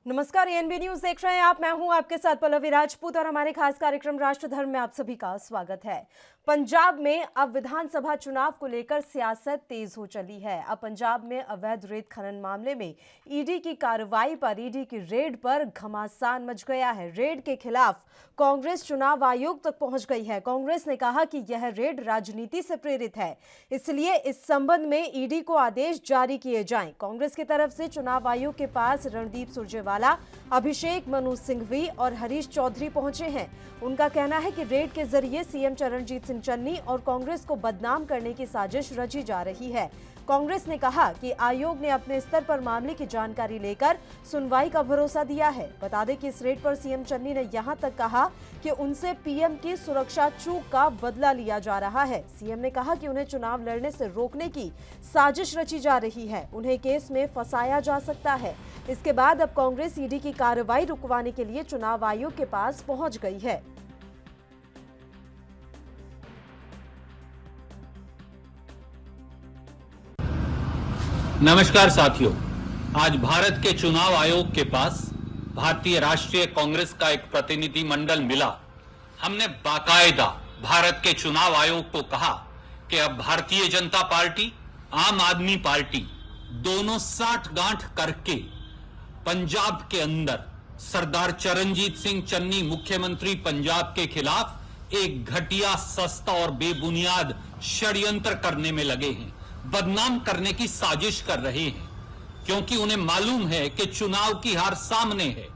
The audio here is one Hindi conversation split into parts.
नमस्कार, एएनबी न्यूज देख रहे हैं आप। मैं हूं आपके साथ पल्लवी राजपूत और हमारे खास कार्यक्रम राष्ट्र धर्म में आप सभी का स्वागत है। पंजाब में अब विधानसभा चुनाव को लेकर सियासत तेज हो चली है। अब पंजाब में अवैध रेत खनन मामले में ईडी की कार्रवाई पर, ईडी की रेड पर घमासान मच गया है। रेड के खिलाफ कांग्रेस चुनाव आयोग तक पहुंच गई है। कांग्रेस ने कहा कि यह रेड राजनीति से प्रेरित है, इसलिए इस संबंध में ईडी को आदेश जारी किए जाएं। कांग्रेस की तरफ से चुनाव आयोग के पास रणदीप सुरजेवाला, अभिषेक मनु सिंघवी और हरीश चौधरी पहुंचे हैं। उनका कहना है कि रेड के जरिए सीएम चरणजीत सिंह चन्नी और कांग्रेस को बदनाम करने की साजिश रची जा रही है। कांग्रेस ने कहा कि आयोग ने अपने स्तर पर मामले की जानकारी लेकर सुनवाई का भरोसा दिया है। बता दें कि इस रेड पर सीएम चन्नी ने यहां तक कहा कि उनसे पीएम की सुरक्षा चूक का बदला लिया जा रहा है। सीएम ने कहा कि उन्हें चुनाव लड़ने से रोकने की साजिश रची जा रही है, उन्हें केस में फंसाया जा सकता है। इसके बाद अब कांग्रेस ईडी की कार्रवाई रुकवाने के लिए चुनाव आयोग के पास पहुंच गई है। नमस्कार साथियों, आज भारत के चुनाव आयोग के पास भारतीय राष्ट्रीय कांग्रेस का एक प्रतिनिधि मंडल मिला। हमने बाकायदा भारत के चुनाव आयोग को कहा कि अब भारतीय जनता पार्टी, आम आदमी पार्टी दोनों साठगांठ करके पंजाब के अंदर सरदार चरणजीत सिंह चन्नी मुख्यमंत्री पंजाब के खिलाफ एक घटिया, सस्ता और बेबुनियाद षड्यंत्र करने में लगे हैं, बदनाम करने की साजिश कर रहे हैं, क्योंकि उन्हें मालूम है कि चुनाव की हार सामने है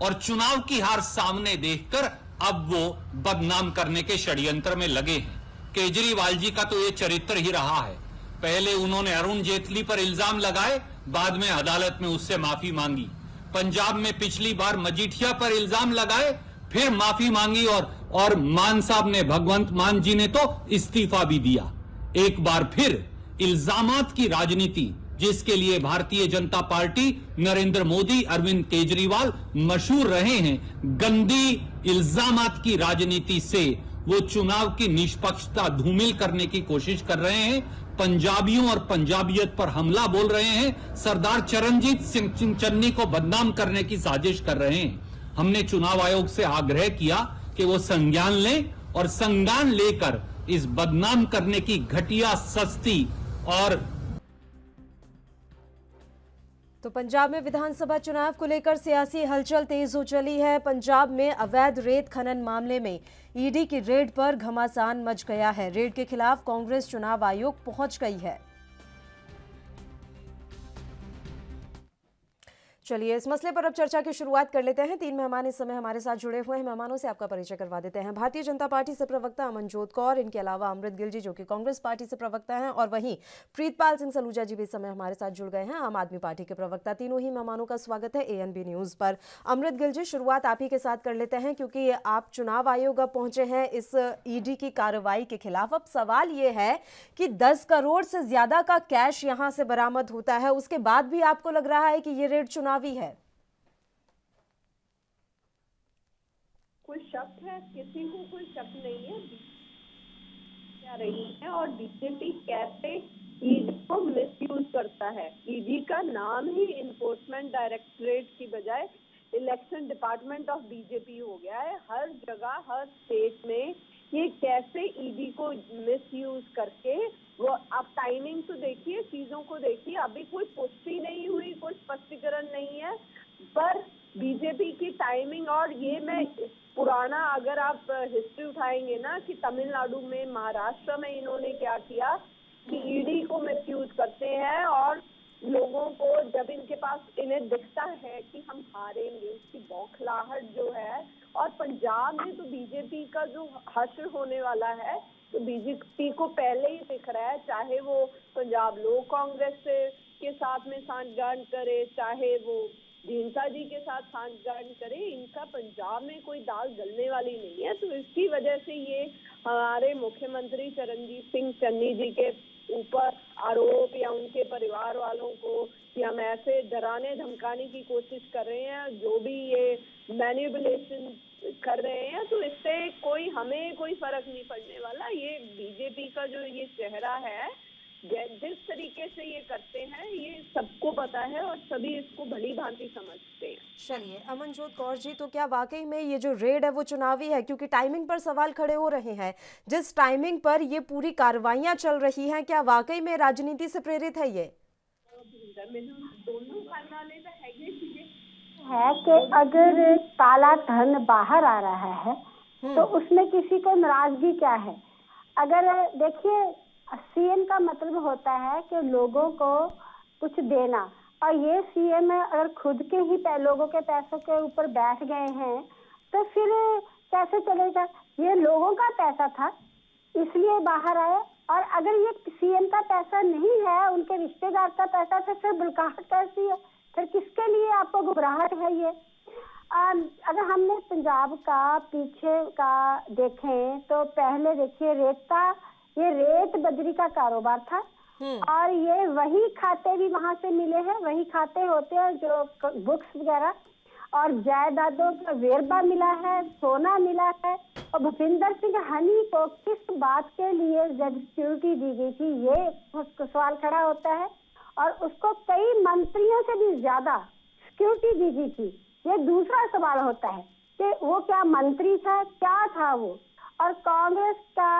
और चुनाव की हार सामने देखकर अब वो बदनाम करने के षड्यंत्र में लगे हैं। केजरीवाल जी का तो ये चरित्र ही रहा है। पहले उन्होंने अरुण जेटली पर इल्जाम लगाए, बाद में अदालत में उससे माफी मांगी। पंजाब में पिछली बार मजीठिया पर इल्जाम लगाए, फिर माफी मांगी और मान साहब ने, भगवंत मान जी ने तो इस्तीफा भी दिया। एक बार फिर इल्जामात की राजनीति, जिसके लिए भारतीय जनता पार्टी, नरेंद्र मोदी, अरविंद केजरीवाल मशहूर रहे हैं, गंदी इल्जामात की राजनीति से वो चुनाव की निष्पक्षता धूमिल करने की कोशिश कर रहे हैं। पंजाबियों और पंजाबियत पर हमला बोल रहे हैं, सरदार चरणजीत सिंह चन्नी को बदनाम करने की साजिश कर रहे हैं। हमने चुनाव आयोग से आग्रह किया कि वो संज्ञान लें और संज्ञान लेकर इस बदनाम करने की घटिया, सस्ती और तो पंजाब में विधानसभा चुनाव को लेकर सियासी हलचल तेज हो चली है। पंजाब में अवैध रेत खनन मामले में ईडी की रेड पर घमासान मच गया है। रेड के खिलाफ कांग्रेस चुनाव आयोग पहुंच गई है। चलिए इस मसले पर अब चर्चा की शुरुआत कर लेते हैं। 3 मेहमान इस समय हमारे साथ जुड़े हुए हैं। मेहमानों से आपका परिचय करवा देते हैं। भारतीय जनता पार्टी से प्रवक्ता अमनजोत कौर, इनके अलावा अमृत गिल जी जो कि कांग्रेस पार्टी से प्रवक्ता हैं, और वहीं प्रीतपाल सिंह सलूजा जी भी इस समय हमारे साथ जुड़ गए हैं, आम आदमी पार्टी के प्रवक्ता। तीनों ही मेहमानों का स्वागत है एएनबी न्यूज पर। अमृत गिल जी, शुरुआत आप ही के साथ कर लेते हैं, क्योंकि आप चुनाव आयोग अब पहुंचे हैं इस ईडी की कार्रवाई के खिलाफ। अब सवाल ये है कि 10 करोड़ से ज्यादा का कैश यहां से बरामद होता है, उसके बाद भी आपको लग रहा है कि ये रेड चुनावी है? कोई शक है? किसी को कोई शक नहीं है क्या रही है, और बीजेपी कैसे ईडी को मिसयूज करता है। ईडी का नाम ही इन्फोर्समेंट डायरेक्टरेट की बजाय इलेक्शन डिपार्टमेंट ऑफ बीजेपी हो गया है। हर जगह, हर स्टेट में ये कैसे ईडी को मिसयूज करके वो, आप टाइमिंग तो देखिए, चीजों को देखिए, अभी कोई पुष्टि नहीं हुई, कोई स्पष्टीकरण नहीं है, पर बीजेपी की टाइमिंग। और ये मैं पुराना, अगर आप हिस्ट्री उठाएंगे ना, कि तमिलनाडु में, महाराष्ट्र में इन्होंने क्या किया कि ईडी को मिसयूज करते हैं, और लोगों को जब इनके पास, इन्हें दिखता है कि हम हारेंगे, उसकी बौखलाहट जो है। और पंजाब में तो बीजेपी का जो हश्र होने वाला है, तो बीजेपी को पहले ही दिख रहा है, चाहे वो पंजाब लोक कांग्रेस के साथ में सांठगांठ करे, चाहे वो ढींसा जी के साथ सांठगांठ करे, इनका पंजाब में कोई दाल गलने वाली नहीं है। तो इसकी वजह से ये हमारे मुख्यमंत्री चरणजीत सिंह चन्नी जी के ऊपर आरोप, या उनके परिवार वालों को, कि हम ऐसे डराने धमकाने की कोशिश कर रहे हैं, जो भी ये मैनिपुलेशन कर रहे हैं, तो इससे हमें कोई फर्क नहीं पड़ने वाला। ये बीजेपी का जो ये चेहरा है, जिस तरीके से ये करते हैं ये सबको पता है और सभी इसको भली भांति समझते हैं। चलिए अमनजोत कौर जी, तो क्या वाकई में ये जो रेड है वो चुनावी है? क्योंकि टाइमिंग पर सवाल खड़े हो रहे हैं। जिस टाइमिंग पर ये पूरी कार्रवाइयां चल रही हैं, क्या वाकई में राजनीति से प्रेरित है ये? दोनों खानदाने में है ये चीजें है कि अगर काला धन बाहर आ रहा है तो उसमें किसी को नाराजगी क्या है? अगर देखिए, सीएम का मतलब होता है कि लोगों को कुछ देना, और ये सीएम अगर खुद के ही लोगों के पैसों के ऊपर बैठ गए हैं तो फिर कैसे चलेगा? ये लोगों का पैसा था इसलिए बाहर आया, और अगर ये सीएम का पैसा नहीं है, उनके रिश्तेदार का पैसा, तो फिर बुलकाहट कैसी है? फिर किसके लिए आपको घबराहट है ये? अगर हमने पंजाब का पीछे का देखें तो पहले देखिए ये रेत बजरी का कारोबार था, और ये वही खाते भी वहां से मिले हैं, वही खाते होते हैं जो बुक्स वगैरह, और जायदादों का वेरबा मिला है, सोना मिला है। और भूपिंदर सिंह हनी को किस बात के लिए जब सिक्योरिटी दी गई थी, ये सवाल खड़ा होता है। और उसको कई मंत्रियों से भी ज्यादा सिक्योरिटी दी गई थी, ये दूसरा सवाल होता है कि वो क्या मंत्री था, क्या था वो। और कांग्रेस का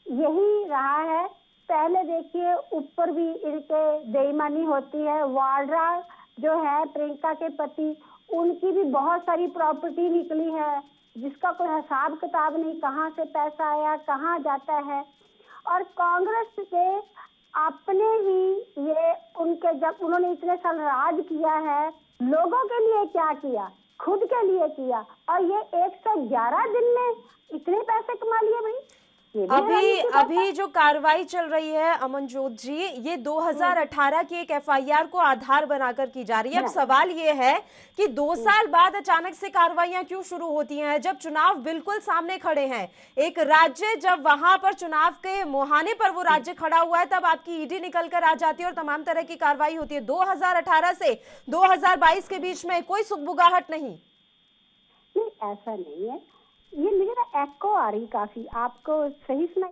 यही रहा है, पहले देखिए ऊपर भी इनके बेईमानी होती है। वाड्रा जो है प्रियंका के पति, उनकी भी बहुत सारी प्रॉपर्टी निकली है जिसका कोई हिसाब किताब नहीं, कहाँ से पैसा आया, कहाँ जाता है। और कांग्रेस के अपने ही ये उनके, जब उन्होंने इतने साल राज किया है, लोगों के लिए क्या किया? खुद के लिए किया, और ये 111 दिन में इतने पैसे कमा लिए भाई। अभी जो कार्रवाई चल रही है अमनजोत जी, ये 2018 की एक एफआईआर को आधार बनाकर की जा रही है। अब सवाल ये है कि 2 साल बाद अचानक से कार्रवाइयां क्यों शुरू होती हैं, जब चुनाव बिल्कुल सामने खड़े हैं। एक राज्य जब वहां पर चुनाव के मुहाने पर वो राज्य खड़ा हुआ है, तब आपकी ईडी निकल कर आ जाती है और तमाम तरह की कार्रवाई होती है। 2018 से 2022 के बीच में कोई सुगबुगाहट नहीं। ऐसा नहीं है, ये मुझे ना एको आ रही काफी, आपको सही सुना?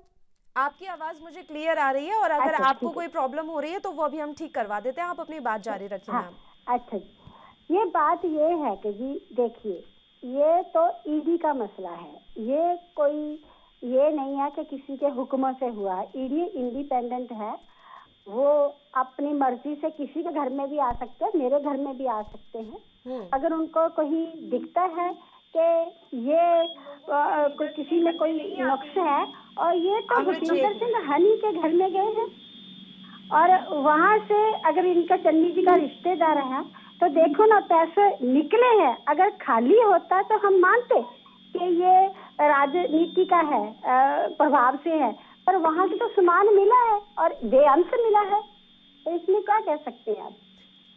आपकी आवाज मुझे क्लियर आ रही है, और अगर अच्छा, आपको कोई प्रॉब्लम हो रही है तो वो अभी हम ठीक करवा देते हैं। आप अपनी बात जारी रखिए मैम। अच्छा जी, ये बात ये है कि जी देखिए, ये तो ईडी का मसला है, ये कोई ये नहीं है कि किसी के हुक्म से हुआ है। ईडी इंडिपेंडेंट है, वो अपनी मर्जी से किसी के घर में भी आ सकते हैं, मेरे घर में भी आ सकते हैं। अगर उनको कोई दिखता है कि ये किसी में कोई नुक्स है, और ये तो भूपिंदर सिंह हनी के घर में गए हैं, और वहां से अगर इनका चन्नी जी का रिश्तेदार है तो देखो ना पैसे निकले हैं। अगर खाली होता तो हम मानते कि ये राजनीति का है, प्रभाव से है, पर वहां से तो सामान मिला है और बेअंश मिला है, तो इसमें क्या कह सकते हैं आप?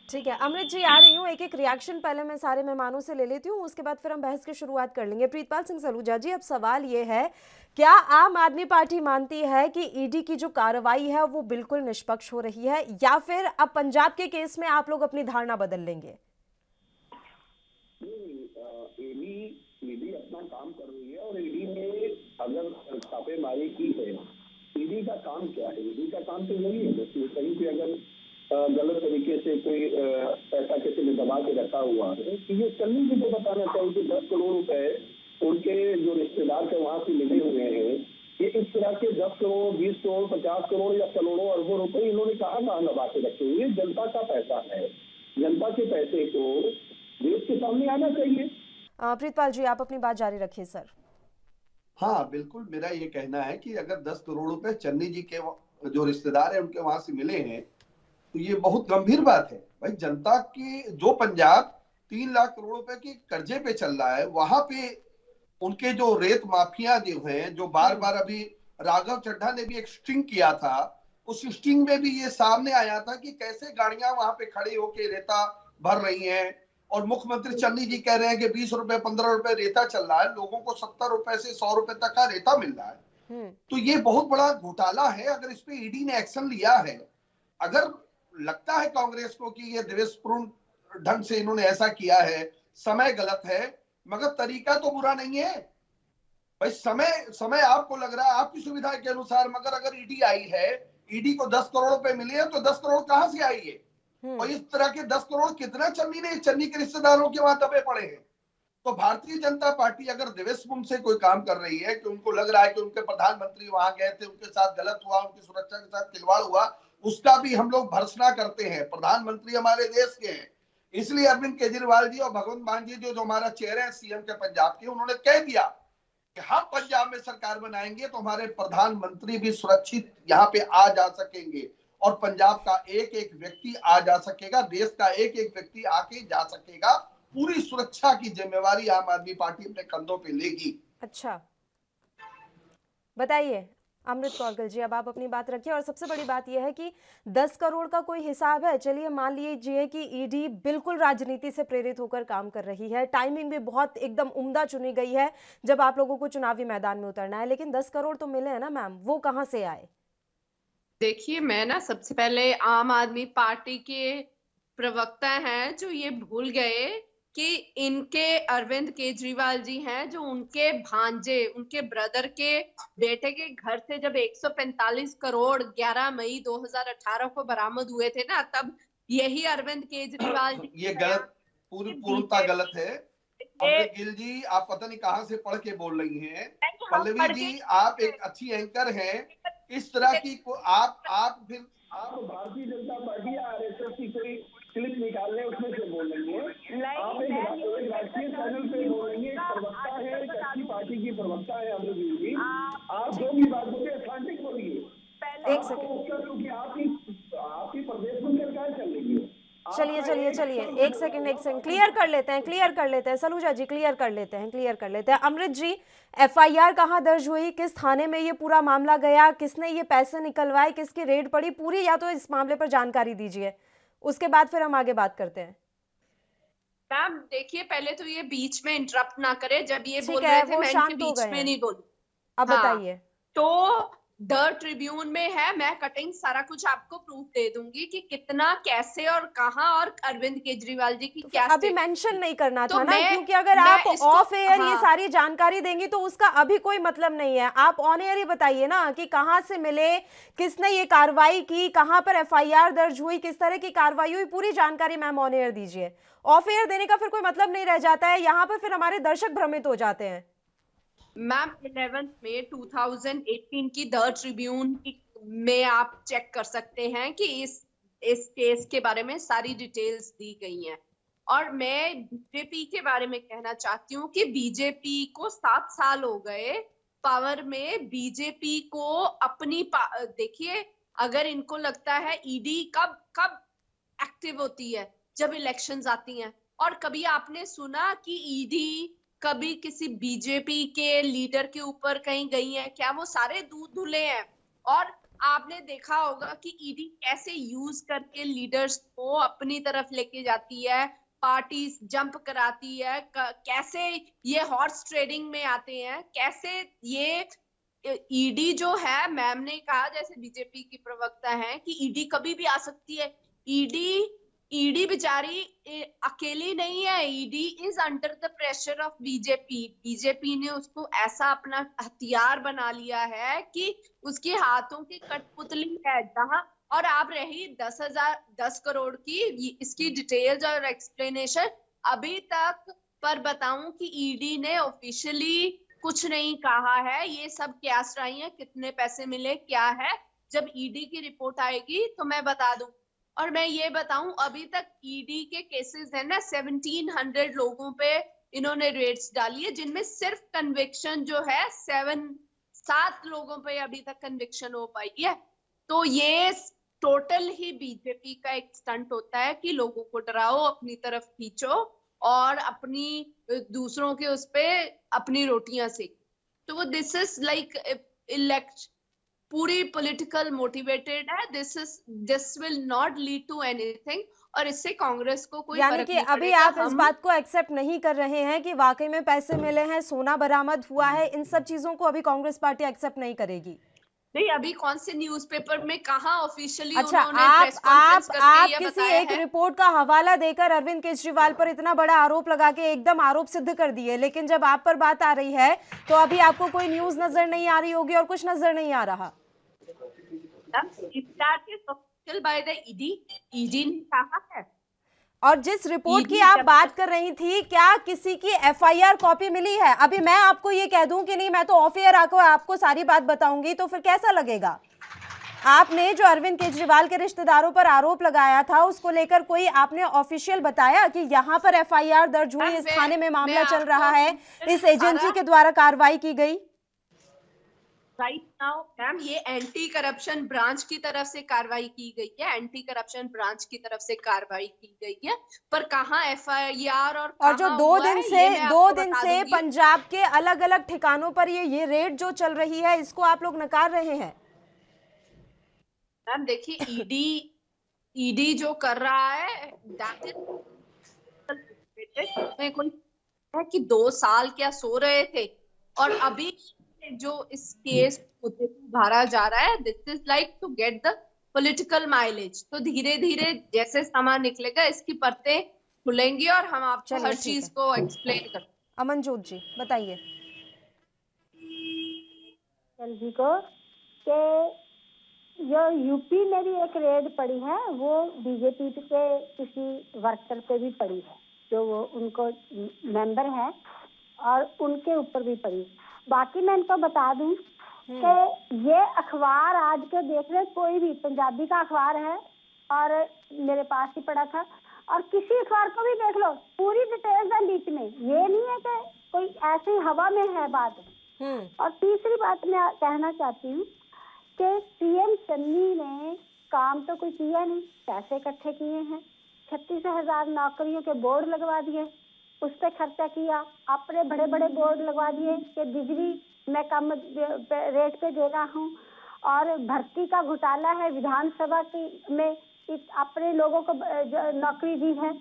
ठीक है अमृत जी, आ रही हूँ। एक एक रिएक्शन पहले मैं सारे मेहमानों से ले लेती हूँ, उसके बाद फिर हम बहस की शुरुआत कर लेंगे। प्रीतपाल सिंह सलूजा जी, अब सवाल ये है, क्या आम आदमी पार्टी मानती है कि ईडी की जो कार्रवाई है वो बिल्कुल निष्पक्ष हो रही है, या फिर अब पंजाब के केस में आप लोग अपनी धारणा बदल लेंगे? ईडी अपना काम कर रही है, और ईडी ने अगर छापेमारी की है, ईडी का काम क्या है? ईडी का काम तो यही है, कहीं पे अगर गलत तरीके से कोई पैसा किसी ने दबा के रखा हुआ है, तो ये चन्नी जी को बताना चाहिए कि 10 करोड़ रुपए उनके जो रिश्तेदार के वहां से मिले हुए हैं, ये इस तरह के 10 करोड़ 20 करोड़ 50 करोड़ या करोड़ों अरबों रुपए इन्होंने कहाँ दबा के रखे हुए? जनता का पैसा है, जनता के पैसे को देश के सामने आना चाहिए। प्रीतपाल जी, आप अपनी बात जारी रखिए सर। हाँ बिल्कुल, मेरा ये कहना है कि अगर 10 करोड़ रुपए चन्नी जी के जो रिश्तेदार है उनके वहां से मिले हैं तो ये बहुत गंभीर बात है। भाई जनता की जो पंजाब 3 लाख करोड़ रुपए के कर्जे पे चल रहा है, वहां पे उनके जो रेत माफिया जो हैं, जो बार बार अभी राघव चड्ढा ने भी एक स्टिंग किया था, उस स्टिंग में भी ये सामने आया था कि कैसे गाड़ियां वहां पे खड़ी होके रेता भर रही हैं, और मुख्यमंत्री चन्नी जी कह रहे हैं कि 20 रुपए 15 रुपए रेता चल रहा है, लोगों को 70 रुपए से 100 रुपए तक का रेता मिल रहा है। तो ये बहुत बड़ा घोटाला है। अगर इस पे ईडी ने एक्शन लिया है, अगर लगता है कांग्रेस को कि ये द्वेषपूर्ण ढंग से इन्होंने ऐसा किया है, समय गलत है, मगर तरीका तो बुरा नहीं है। भाई समय आपको लग रहा है आपकी सुविधा के अनुसार, मगर अगर ईडी आई है, ईडी को 10 करोड़ रुपए मिले हैं, तो 10 करोड़ कहां से आई है? और इस तरह के 10 करोड़ कितना चन्नी के रिश्तेदारों के वहां दबे पड़े हैं। तो भारतीय जनता पार्टी अगर दिव्यस्पुम से कोई काम कर रही है कि उनको लग रहा है कि उनके प्रधानमंत्री वहां गए थे, उनके साथ गलत हुआ, उनकी सुरक्षा के साथ खिलवाड़ हुआ, उसका भी हम लोग भर्त्सना करते हैं। प्रधानमंत्री हमारे देश के हैं, इसलिए अरविंद केजरीवाल जी और भगवंत मान जी जो हमारा चेहरा है सीएम के पंजाब के, उन्होंने कह दिया कि हम पंजाब में सरकार बनाएंगे तो हमारे प्रधानमंत्री भी सुरक्षित यहाँ पे आ जा सकेंगे और पंजाब का एक एक व्यक्ति आ जा सकेगा, देश का एक एक व्यक्ति आके जा सकेगा। पूरी सुरक्षा की जिम्मेवारी आम आदमी पार्टी अपने कंधों पे लेगी। अच्छा, बताइए अमृत कौर गिल जी, अब आप अपनी बात रखिए। और सबसे बड़ी बात यह है कि 10 करोड़ का कोई हिसाब है? चलिए मान लीजिए कि ईडी बिल्कुल राजनीति से प्रेरित होकर काम कर रही है, टाइमिंग भी बहुत एकदम उम्दा चुनी गई है जब आप लोगों को चुनावी मैदान में उतरना है, लेकिन 10 करोड़ तो मिले हैं ना मैम, वो कहाँ से आए? देखिए, मैं ना सबसे पहले आम आदमी पार्टी के प्रवक्ता हैं जो ये भूल गए कि इनके अरविंद केजरीवाल जी हैं जो उनके भांजे, उनके ब्रदर के बेटे के घर से जब 145 करोड़ 11 मई 2018 को बरामद हुए थे ना, तब यही अरविंद केजरीवाल जी ये गलत, पूर्णतः गलत है। अमृत गिल जी, आप पता नहीं कहां से पढ़ के बोल रही हैं। पल्लवी जी, आप एक अच्छी एंकर हैं, इस तरह की आप भारतीय जनता पार्टी या आरएसएस की कोई क्लिप निकालने उसमें से बोल रही है। आप एक राष्ट्रीय चैनल पे बोल रही है, एक प्रवक्ता है, एक अच्छी पार्टी की प्रवक्ता है अमृत गिल जी। आप जो भी बात बोलिए अथेंटिक बोलिए। एक सेकंड, आपकी प्रदेश में सरकार चल रही है। चलिए एक सेकंड क्लियर कर लेते हैं सलूजा जी, क्लियर कर लेते हैं। अमृत जी, एफआईआर कहाँ दर्ज हुई, किस थाने में ये पूरा मामला गया, किसने ये पैसे निकलवाए, किसकी रेड पड़ी, पूरी या तो इस मामले पर जानकारी दीजिए, उसके बाद फिर हम आगे बात करते हैं। मैम देखिए, पहले तो ये बीच में इंटरप्ट ना करे, जब ये बोल रहे थे मैं इनके बीच में नहीं बोलूं। अब बताइए। तो द ट्रिब्यून में है, मैं कटिंग सारा कुछ आपको प्रूफ दे दूंगी कि कितना, कैसे और कहां, और अरविंद केजरीवाल जी की क्या अभी मेंशन नहीं करना था ना, क्योंकि अगर आप ऑफ एयर ये सारी जानकारी देंगी तो उसका अभी कोई मतलब नहीं है। आप ऑन एयर ही बताइए ना कि कहां से मिले, किसने ये कार्रवाई की, कहां पर एफआईआर दर्ज हुई, किस तरह की कार्रवाई हुई, पूरी जानकारी मैम ऑन एयर दीजिए। ऑफ एयर देने का फिर कोई मतलब नहीं रह जाता है, यहाँ पर फिर हमारे दर्शक भ्रमित हो जाते हैं। मैम 11 मई 2018 की द ट्रिब्यून में आप चेक कर सकते हैं कि इस केस के बारे में सारी डिटेल्स दी गई हैं। और मैं बीजेपी के बारे में कहना चाहती हूँ कि बीजेपी को 7 साल हो गए पावर में। बीजेपी को अपनी देखिए, अगर इनको लगता है ईडी कब एक्टिव होती है, जब इलेक्शंस आती हैं। और कभी आपने सुना कि ईडी कभी किसी बीजेपी के लीडर के ऊपर कहीं गई है क्या? वो सारे दूध धुले हैं। और आपने देखा होगा कि ईडी कैसे यूज करके लीडर्स को अपनी तरफ लेके जाती है, पार्टी जंप कराती है, कैसे ये हॉर्स ट्रेडिंग में आते हैं, कैसे ये ईडी जो है, मैम ने कहा जैसे बीजेपी की प्रवक्ता है कि ईडी कभी भी आ सकती है। ईडी बेचारी अकेली नहीं है, ED is under the pressure of BJP ने उसको ऐसा अपना हथियार बना लिया है कि उसके हाथों की कठपुतली है जहां। और आप रही 10 करोड़ की, इसकी डिटेल्स और एक्सप्लेनेशन अभी तक पर बताऊं कि ईडी ने ऑफिशियली कुछ नहीं कहा है। ये सब कैश रही है, कितने पैसे मिले, क्या है, जब ईडी की रिपोर्ट आएगी तो मैं बता दूं। और मैं ये बताऊं, अभी तक ईडी के केसेस है ना, 1700 लोगों पे इन्होंने रेड्स डाली है, जिनमें सिर्फ कन्विक्शन जो है 7 लोगों पे अभी तक कन्विक्शन हो पाई है। तो ये टोटल ही बीजेपी का एक स्टंट होता है कि लोगों को डराओ, अपनी तरफ खींचो और अपनी दूसरों के उस पे अपनी रोटियां सेको। तो दिस इज लाइक इलेक्शन पूरी पॉलिटिकल मोटिवेटेड है। This will not lead to anything. और इससे कांग्रेस को कोई यानी कि अभी आप इस बात को एक्सेप्ट नहीं कर रहे हैं कि वाकई में पैसे मिले हैं, सोना बरामद हुआ है, इन सब चीजों को अभी कांग्रेस पार्टी एक्सेप्ट नहीं करेगी? नहीं, अभी कौन से न्यूज़पेपर में कहाँ ऑफिशियली अच्छा, आप किसी एक रिपोर्ट का हवाला देकर अरविंद केजरीवाल पर इतना बड़ा आरोप लगा के एकदम आरोप सिद्ध कर दिए, लेकिन जब आप पर बात आ रही है तो अभी आपको कोई न्यूज नजर नहीं आ रही होगी और कुछ नजर नहीं आ रहा। बाय द ईडी, ईडी ने कहा है। और जिस रिपोर्ट की आप बात कर रही थी, क्या किसी की एफआईआर कॉपी मिली है? अभी मैं आपको ये कह दूं कि नहीं, मैं तो ऑफ एयर आकर आपको सारी बात बताऊंगी, तो फिर कैसा लगेगा? आपने जो अरविंद केजरीवाल के रिश्तेदारों पर आरोप लगाया था, उसको लेकर कोई आपने ऑफिशियल बताया कि यहाँ पर एफआईआर दर्ज हुई, इस थाने में मामला चल रहा है, इस एजेंसी के द्वारा कार्रवाई की गई? राइट नाउ मैम, ये एंटी करप्शन ब्रांच की तरफ से कार्रवाई की गई है, एंटी करप्शन ब्रांच की तरफ से कार्रवाई की गई है, पर कहाँ एफआईआर और जो दो दिन से पंजाब के अलग अलग ठिकानों पर ये रेड जो चल रही है, इसको आप लोग नकार रहे हैं। मैम देखिए, ईडी जो कर रहा है में कोई है कि 2 साल क्या सो रहे थे, और अभी जो इस केस को उभारा जा रहा है, this is like to get the political mileage. तो धीरे धीरे जैसे सामान निकलेगा, इसकी परतें खुलेंगी और हम आपको हर चीज को एक्सप्लेन करेंगे। अमनजोत जी बताइए। जी को कि जो यूपी में भी एक रेड पड़ी है, वो बीजेपी के किसी वर्कर पे भी पड़ी है, जो वो उनको मेंबर है, और उनके ऊपर भी पड़ी। बाकी मैं इनको बता दूं कि ये अखबार आज के देख रहे, कोई भी पंजाबी का अखबार है और मेरे पास ही पड़ा था, और किसी अखबार को भी देख लो, पूरी डिटेल्स है बीच में, ये नहीं है कि कोई ऐसी हवा में है बात। और तीसरी बात मैं कहना चाहती हूँ कि सीएम चन्नी ने काम तो कोई किया नहीं, पैसे इकट्ठे किए हैं, 36,000 नौकरियों के बोर्ड लगवा दिए, उस पर खर्चा किया, अपने बड़े बड़े बोर्ड लगवा दिए कि बिजली मैं कम रेट पे दे रहा हूँ, और भर्ती का घोटाला है विधानसभा की में अपने लोगों को नौकरी दी है,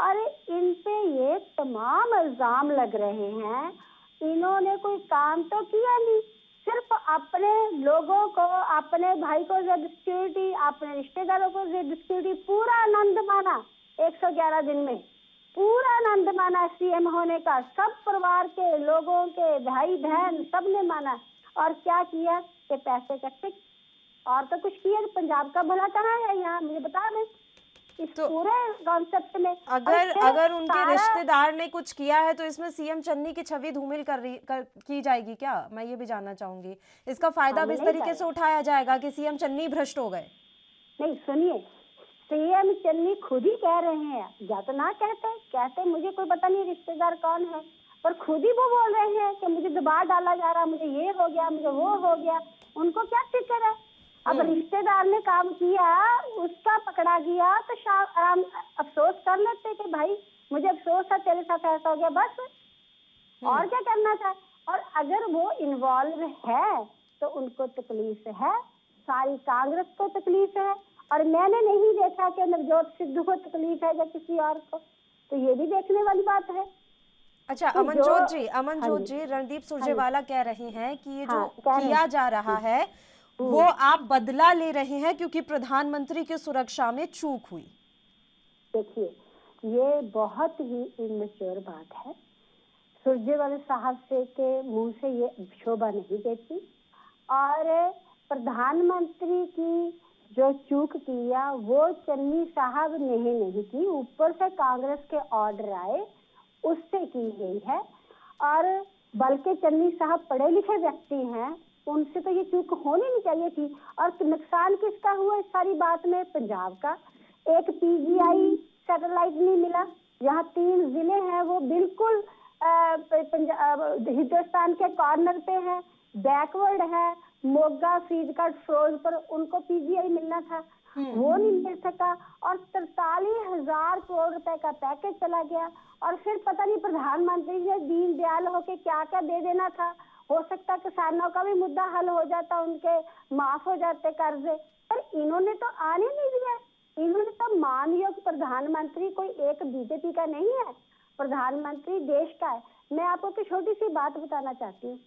और इन पे ये तमाम इल्जाम लग रहे हैं। इन्होंने कोई काम तो किया नहीं, सिर्फ अपने लोगों को, अपने भाई को जेड सिक्योरिटी, अपने रिश्तेदारों को जेड सिक्योरिटी, पूरा आनंद माना 111 दिन में, पूरा आनंद माना सीएम होने का, सब परिवार के लोगों के भाई बहन सब ने माना, और क्या किया कि पैसे इकट्ठे, और तो कुछ किया। पंजाब का भला कहाँ है यहाँ, मुझे बता दें इस तो पूरे कॉन्सेप्ट में। अगर उनके रिश्तेदार ने कुछ किया है, तो इसमें सीएम चन्नी की छवि धूमिल की जाएगी क्या? मैं ये भी जानना चाहूंगी। इसका फायदा इस तरीके से उठाया जाएगा कि सीएम चन्नी भ्रष्ट हो गए? नहीं, सुनिए, सीएम चन्नी खुद ही कह रहे हैं, या तो ना कहते मुझे कोई पता नहीं रिश्तेदार कौन है, पर खुद ही वो बोल रहे हैं कि मुझे दबाव डाला जा रहा, मुझे ये हो गया, मुझे वो हो गया। उनको क्या फिक्र है? अब रिश्तेदार ने काम किया, उसका पकड़ा गया, तो आराम अफसोस कर लेते कि भाई मुझे अफसोस था, तेरे साथ ऐसा हो गया, बस और क्या करना था। और अगर वो इन्वॉल्व है तो उनको तकलीफ है, सारी कांग्रेस को तकलीफ है, और मैंने नहीं देखा कि नवजोत सिद्धू को तकलीफ है या किसी और को, तो ये भी देखने वाली बात है। अच्छा, तो अमनजोत जी, रणदीप सुरजेवाला कह रहे हैं कि ये जो किया जा रहा है वो आप बदला ले रहे हैं क्योंकि प्रधानमंत्री की सुरक्षा में चूक हुई। देखिए, ये बहुत ही इमेच्योर बात है। सुरजेवाला साहब से के मुंह से ये शोभा नहीं देती, और प्रधानमंत्री की जो चूक किया वो चन्नी साहब ने ही नहीं की, ऊपर से कांग्रेस के ऑर्डर आए उससे की गई है। और बल्कि चन्नी साहब पढ़े लिखे व्यक्ति हैं, उनसे तो ये चूक होनी नहीं चाहिए थी। और नुकसान किसका हुआ इस सारी बात में? पंजाब का। एक पीजीआई सैटेलाइट नहीं मिला, यहाँ 3 जिले हैं वो बिल्कुल हिंदुस्तान के कॉर्नर पे है, बैकवर्ड है, मोगा, फरीदकोट, फिरोजपुर, उनको पीजीआई मिलना था, वो नहीं मिल सका, और 43,000 करोड़ रुपए का पैकेज चला गया। और फिर पता नहीं प्रधानमंत्री ने दीन दयाल होके क्या क्या दे देना था, हो सकता किसानों का भी मुद्दा हल हो जाता, उनके माफ हो जाते कर्जे, पर इन्होंने तो आने नहीं दिया। इन्होंने तो मानयोग प्रधानमंत्री कोई एक बीजेपी का नहीं है, प्रधानमंत्री देश का है। मैं आपको एक छोटी सी बात बताना चाहती हूँ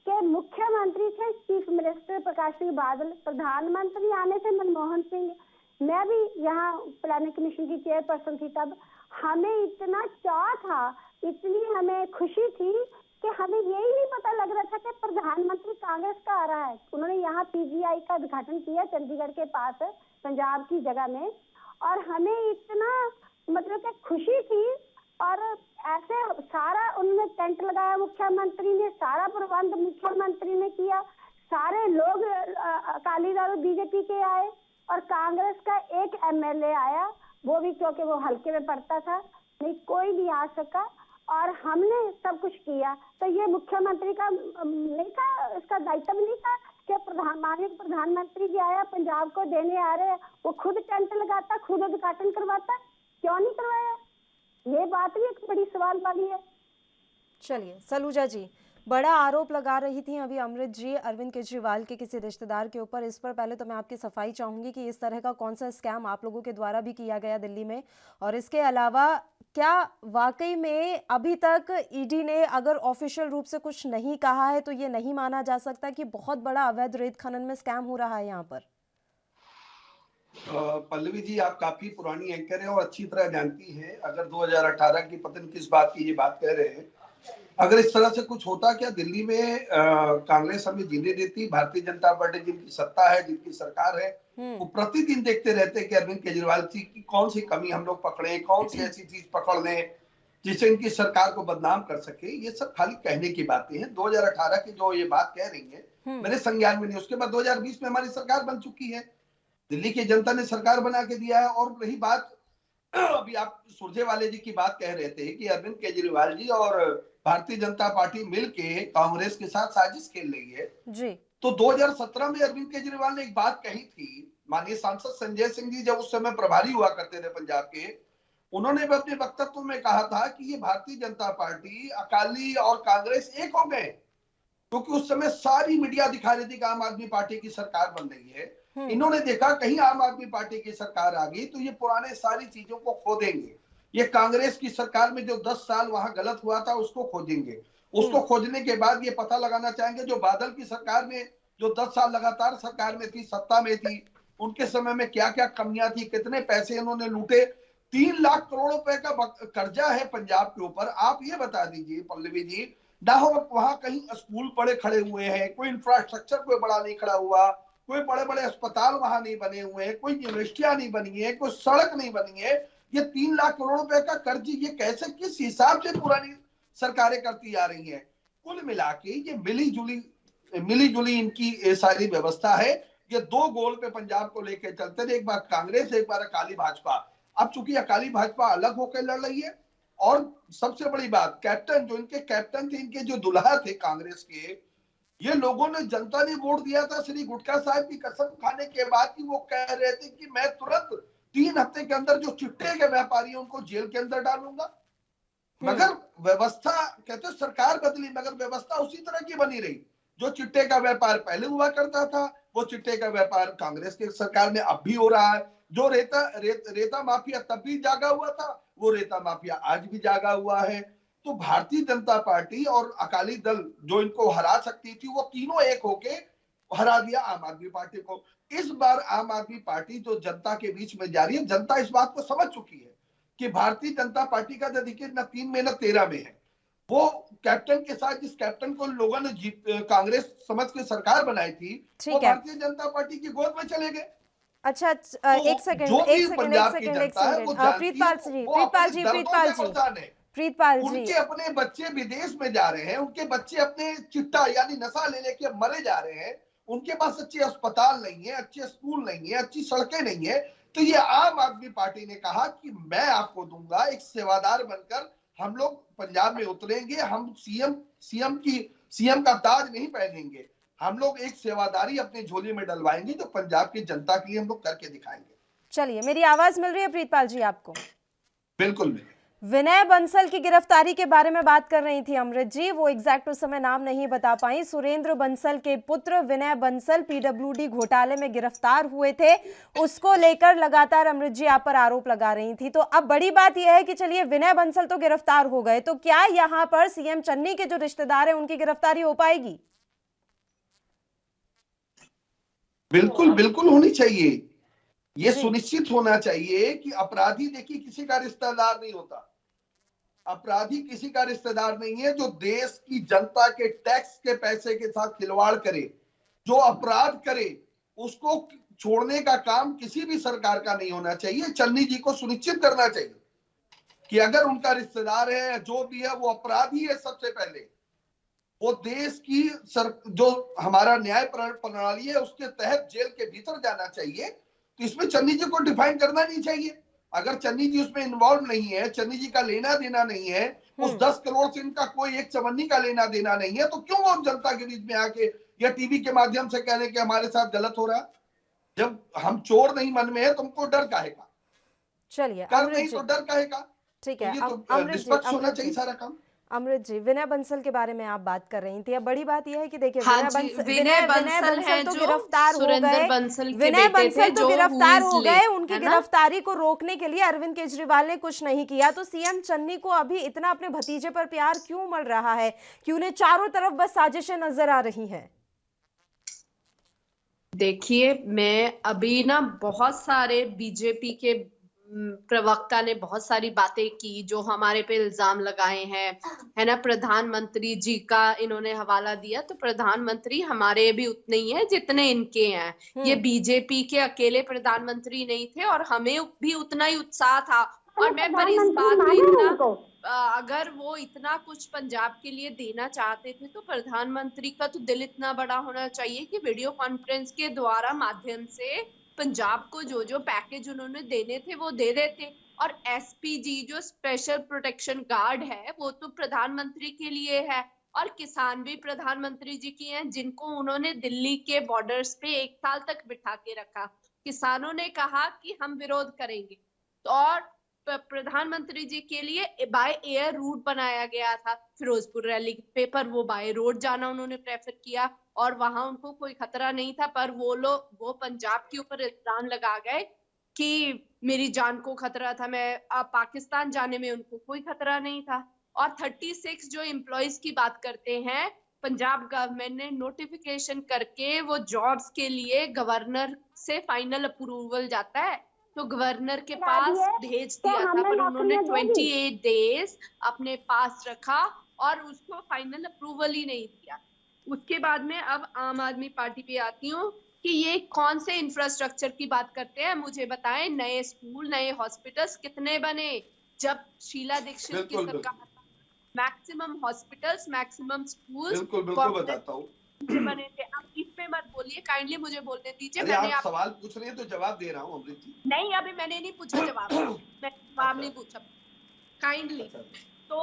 कि मुख्यमंत्री थे चीफ मिनिस्टर प्रकाश सिंह बादल, प्रधानमंत्री आने से मनमोहन सिंह। मैं भी यहाँ प्लानिंग कमीशन की चेयरपर्सन थी, तब हमें इतना चाह था, इतनी हमें खुशी थी कि हमें यही नहीं पता लग रहा था कि प्रधानमंत्री कांग्रेस का आ रहा है। उन्होंने यहाँ पीजीआई का उद्घाटन किया चंडीगढ़ के पास पंजाब की जगह में, और हमें इतना मतलब कि खुशी थी। और ऐसे सारा उन्होंने टेंट लगाया, मुख्यमंत्री ने सारा प्रबंध मुख्यमंत्री ने किया, सारे लोग अकाली दल बीजेपी के आए, और कांग्रेस का एक एमएलए आया, वो भी क्योंकि वो हल्के में पड़ता था, नहीं कोई नहीं आ सका, और हमने सब कुछ किया। तो ये मुख्यमंत्री का नहीं था, इसका दायित्व नहीं था कि माननीय प्रधानमंत्री जी आया पंजाब को देने आ रहे, वो खुद टेंट लगाता, खुद उद्घाटन करवाता, क्यों नहीं करवाया? ये बात भी एक बड़ी सवाल वाली है। चलिए सलूजा जी, बड़ा आरोप लगा रही थी अभी अमृत जी अरविंद केजरीवाल के किसी रिश्तेदार के ऊपर। इस पर पहले तो मैं आपकी सफाई चाहूंगी कि इस तरह का कौन सा स्कैम आप लोगों के द्वारा भी किया गया दिल्ली में, और इसके अलावा क्या वाकई में अभी तक ईडी ने अगर ऑफिशियल रूप से कुछ नहीं कहा है तो ये नहीं माना जा सकता कि बहुत बड़ा अवैध रेत खनन में स्कैम हो रहा है यहाँ पर? पल्लवी जी, आप काफी पुरानी एंकर हैं और अच्छी तरह जानती हैं। अगर 2018 की पता नहीं किस बात की ये बात कह रहे हैं, अगर इस तरह से कुछ होता, क्या दिल्ली में कांग्रेस हमें जीने देती? भारतीय जनता पार्टी जिनकी सत्ता है, जिनकी सरकार है, वो प्रतिदिन देखते रहते कि अरविंद केजरीवाल जी की कौन सी कमी हम लोग पकड़े, कौन सी ऐसी चीज पकड़ लें जिससे इनकी सरकार को बदनाम कर सके। ये सब खाली कहने की बातें हैं। 2018 की जो ये बात कह रही है मेरे संज्ञान में नहीं। उसके बाद 2020 में हमारी सरकार बन चुकी है, दिल्ली की जनता ने सरकार बना के दिया है। और रही बात अभी आप सुरजेवाले जी की बात कह रहे थे कि अरविंद केजरीवाल जी और भारतीय जनता पार्टी मिलके कांग्रेस के साथ साजिश खेल रही है जी। तो 2017 में अरविंद केजरीवाल ने एक बात कही थी, माननीय सांसद संजय सिंह जी जब उस समय प्रभारी हुआ करते थे पंजाब के, उन्होंने भी अपने वक्तव्य में कहा था कि ये भारतीय जनता पार्टी, अकाली और कांग्रेस एक हो गए, क्योंकि उस समय सारी मीडिया दिखा रही थी कि आम आदमी पार्टी की सरकार बन रही है। इन्होंने देखा कहीं आम आदमी पार्टी की सरकार आ गई तो ये पुराने सारी चीजों को खो देंगे, ये कांग्रेस की सरकार में जो 10 साल वहां गलत हुआ था उसको खोजेंगे। उसको खोजने के बाद ये पता लगाना चाहेंगे जो बादल की सरकार में जो 10 साल लगातार सरकार में थी, सत्ता में थी, उनके समय में क्या क्या कमियां थी, कितने पैसे इन्होंने लूटे। 3 लाख करोड़ रुपए का कर्जा है पंजाब के ऊपर। आप ये बता दीजिए पल्लवी जी, ना हो वहां कहीं स्कूल बड़े खड़े हुए हैं, कोई इंफ्रास्ट्रक्चर कोई बड़ा नहीं खड़ा हुआ, कोई बड़े बड़े अस्पताल वहां नहीं बने हुए हैं, कोई यूनिवर्सिटियां नहीं बनी है, कोई सड़क नहीं बनी है। ये 3 लाख करोड़ रुपए का कर्ज ये कैसे, किस हिसाब से पुरानी सरकारें करती आ रही हैं? कुल मिला के ये मिली जुली इनकी सारी व्यवस्था है। ये 2 गोल पे पंजाब को लेकर चलते थे, एक बार कांग्रेस, एक बार अकाली भाजपा। अब चूंकि अकाली भाजपा अलग होकर लड़ रही है, और सबसे बड़ी बात, कैप्टन जो इनके कैप्टन थे, इनके जो दुल्हा थे कांग्रेस के, ये लोगों ने, जनता ने वोट दिया था श्री गुटका साहब की कसम खाने के बाद कि वो कह रहे थे कि मैं तुरंत 3 हफ्ते के अंदर जो चिट्टे के व्यापारी हैं उनको जेल के अंदर डालूंगा। मगर व्यवस्था, कहते सरकार बदली मगर व्यवस्था उसी तरह की बनी रही। जो चिट्टे का व्यापार पहले हुआ करता था वो चिट्टे का व्यापार कांग्रेस की सरकार में अब भी हो रहा है। जो रेता माफिया तब भी जागा हुआ था, वो रेता माफिया आज भी जागा हुआ है। तो भारतीय जनता पार्टी और अकाली दल जो इनको हरा सकती थी, वो तीनों एक होके हरा दिया आम आदमी पार्टी को। इस बार आम आदमी पार्टी जो जनता के बीच में जा रही है, जनता इस बात को समझ चुकी है कि भारतीय जनता पार्टी का देखिए न 3 में न 13 में है। वो कैप्टन के साथ, जिस कैप्टन को लोगों ने कांग्रेस समझ के सरकार बनाई थी, वो भारतीय जनता पार्टी की गोद में चले गए। अच्छा, एक सेकंड प्रीतपाल जी, उनके अपने बच्चे विदेश में जा रहे हैं, उनके बच्चे अपने चिट्टा यानी नशा ले लेके मरे जा रहे हैं, उनके पास अच्छे अस्पताल नहीं है, अच्छे स्कूल नहीं है, अच्छी सड़कें नहीं है। तो ये आम आदमी पार्टी ने कहा कि मैं आपको दूंगा, एक सेवादार बनकर हम लोग पंजाब में उतरेंगे, हम सीएम का ताज नहीं पहनेंगे, हम लोग एक सेवादारी अपनी झोली में डलवाएंगे जो पंजाब की जनता के लिए हम लोग करके दिखाएंगे। चलिए, मेरी आवाज मिल रही है प्रीतपाल जी आपको? बिल्कुल। विनय बंसल की गिरफ्तारी के बारे में बात कर रही थी अमृत जी, वो एग्जैक्ट उस समय नाम नहीं बता पाई। सुरेंद्र बंसल के पुत्र विनय बंसल पीडब्ल्यूडी घोटाले में गिरफ्तार हुए थे, उसको लेकर लगातार अमृत जी आप पर आरोप लगा रही थी। तो अब बड़ी बात यह है कि चलिए विनय बंसल तो गिरफ्तार हो गए, तो क्या यहाँ पर सीएम चन्नी के जो रिश्तेदार हैं उनकी गिरफ्तारी हो पाएगी? बिल्कुल होनी चाहिए। ये सुनिश्चित होना चाहिए कि अपराधी, देखिए किसी का रिश्तेदार नहीं होता, अपराधी किसी का रिश्तेदार नहीं है। जो देश की जनता के टैक्स के पैसे के साथ खिलवाड़ करे, जो अपराध करे, उसको छोड़ने का काम किसी भी सरकार का नहीं होना चाहिए। चन्नी जी को सुनिश्चित करना चाहिए कि अगर उनका रिश्तेदार है, जो भी है, वो अपराधी है, सबसे पहले वो देश की जो हमारा न्याय प्रणाली है उसके तहत जेल के भीतर जाना चाहिए। तो इसमें चन्नी जी को डिफाइन करना नहीं चाहिए। अगर चन्नी जी उसमें इन्वॉल्व नहीं है, चन्नी जी का लेना देना नहीं है, उस 10 करोड़ से इनका कोई एक चवन्नी का लेना देना नहीं है, तो क्यों वो जनता के बीच में आके या टीवी के माध्यम से कह रहे कि हमारे साथ गलत हो रहा है? जब हम चोर नहीं मन में है, तुमको डर काहे का? चलिए कर नहीं तो डर काहे का? ठीक है। ये तो निष्पक्ष होना चाहिए सारा काम। अमृत जी, विनय बंसल के बारे में आप बात कर रही थी। अब बड़ी बात यह है कि देखिए हाँ विनय बंसल तो गिरफ्तार हो गए। विनय बंसल तो गिरफ्तार हो गए। उनकी गिरफ्तारी को रोकने के लिए अरविंद केजरीवाल ने कुछ नहीं किया। तो सीएम चन्नी को अभी इतना अपने भतीजे पर प्यार क्यों मिल रहा है कि उन्हें चारों तरफ बस साजिशें नजर आ रही हैं? देखिए, मैं अभी ना बहुत सारे बीजेपी के प्रवक्ता ने बहुत सारी बातें की जो हमारे पे इल्जाम लगाए हैं, है ना। प्रधानमंत्री जी का इन्होंने हवाला दिया, तो प्रधानमंत्री हमारे भी उतने ही हैं जितने इनके हैं। ये बीजेपी के अकेले प्रधानमंत्री नहीं थे और हमें भी उतना ही उत्साह था। और मैं पर इस बात में इतना, अगर वो इतना कुछ पंजाब के लिए देना चाहते थे तो प्रधानमंत्री का तो दिल इतना बड़ा होना चाहिए कि वीडियो कॉन्फ्रेंस के द्वारा माध्यम से पंजाब को जो जो पैकेज उन्होंने देने थे वो दे देते। और एसपीजी जो स्पेशल प्रोटेक्शन गार्ड है वो तो प्रधानमंत्री के लिए है, और किसान भी प्रधानमंत्री जी की हैं, जिनको उन्होंने दिल्ली के बॉर्डर्स पे 1 साल तक बिठा के रखा। किसानों ने कहा कि हम विरोध करेंगे, तो और प्रधानमंत्री जी के लिए बाय एयर रूट बनाया गया था फिरोजपुर रैली पे, पर वो बाय रोड जाना उन्होंने प्रेफर किया और वहां उनको कोई खतरा नहीं था। पर वो पंजाब के ऊपर इल्जाम लगा गए कि मेरी जान को खतरा था, मैं पाकिस्तान जाने में उनको कोई खतरा नहीं था। और 36 जो एम्प्लॉइज की बात करते हैं, पंजाब गवर्नमेंट ने नोटिफिकेशन करके वो जॉब्स के लिए गवर्नर से फाइनल अप्रूवल जाता है, तो गवर्नर के पास भेज दिया था, पर उन्होंने 28 डेज अपने पास रखा और उसको फाइनल अप्रूवल ही नहीं दिया। उसके बाद में अब आम आदमी पार्टी पे आती हूँ कि ये कौन से इंफ्रास्ट्रक्चर की बात करते हैं, मुझे बताएं। नए स्कूल, नए हॉस्पिटल्स कितने बने जब शीला दीक्षित की सरकार? मैक्सिमम हॉस्पिटल्स, मैक्सिमम स्कूल्स बिल्कुल बताता हूँ बने थे। आप इसमें मत बोलिए, काइंडली मुझे बोलने दीजिए। मैंने आप सवाल पूछ रहे हैं तो जवाब दे रहा हूँ अमृत जी। नहीं, अभी मैंने नहीं पूछा जवाब, मैं जवाब नहीं पूछा, काइंडली। तो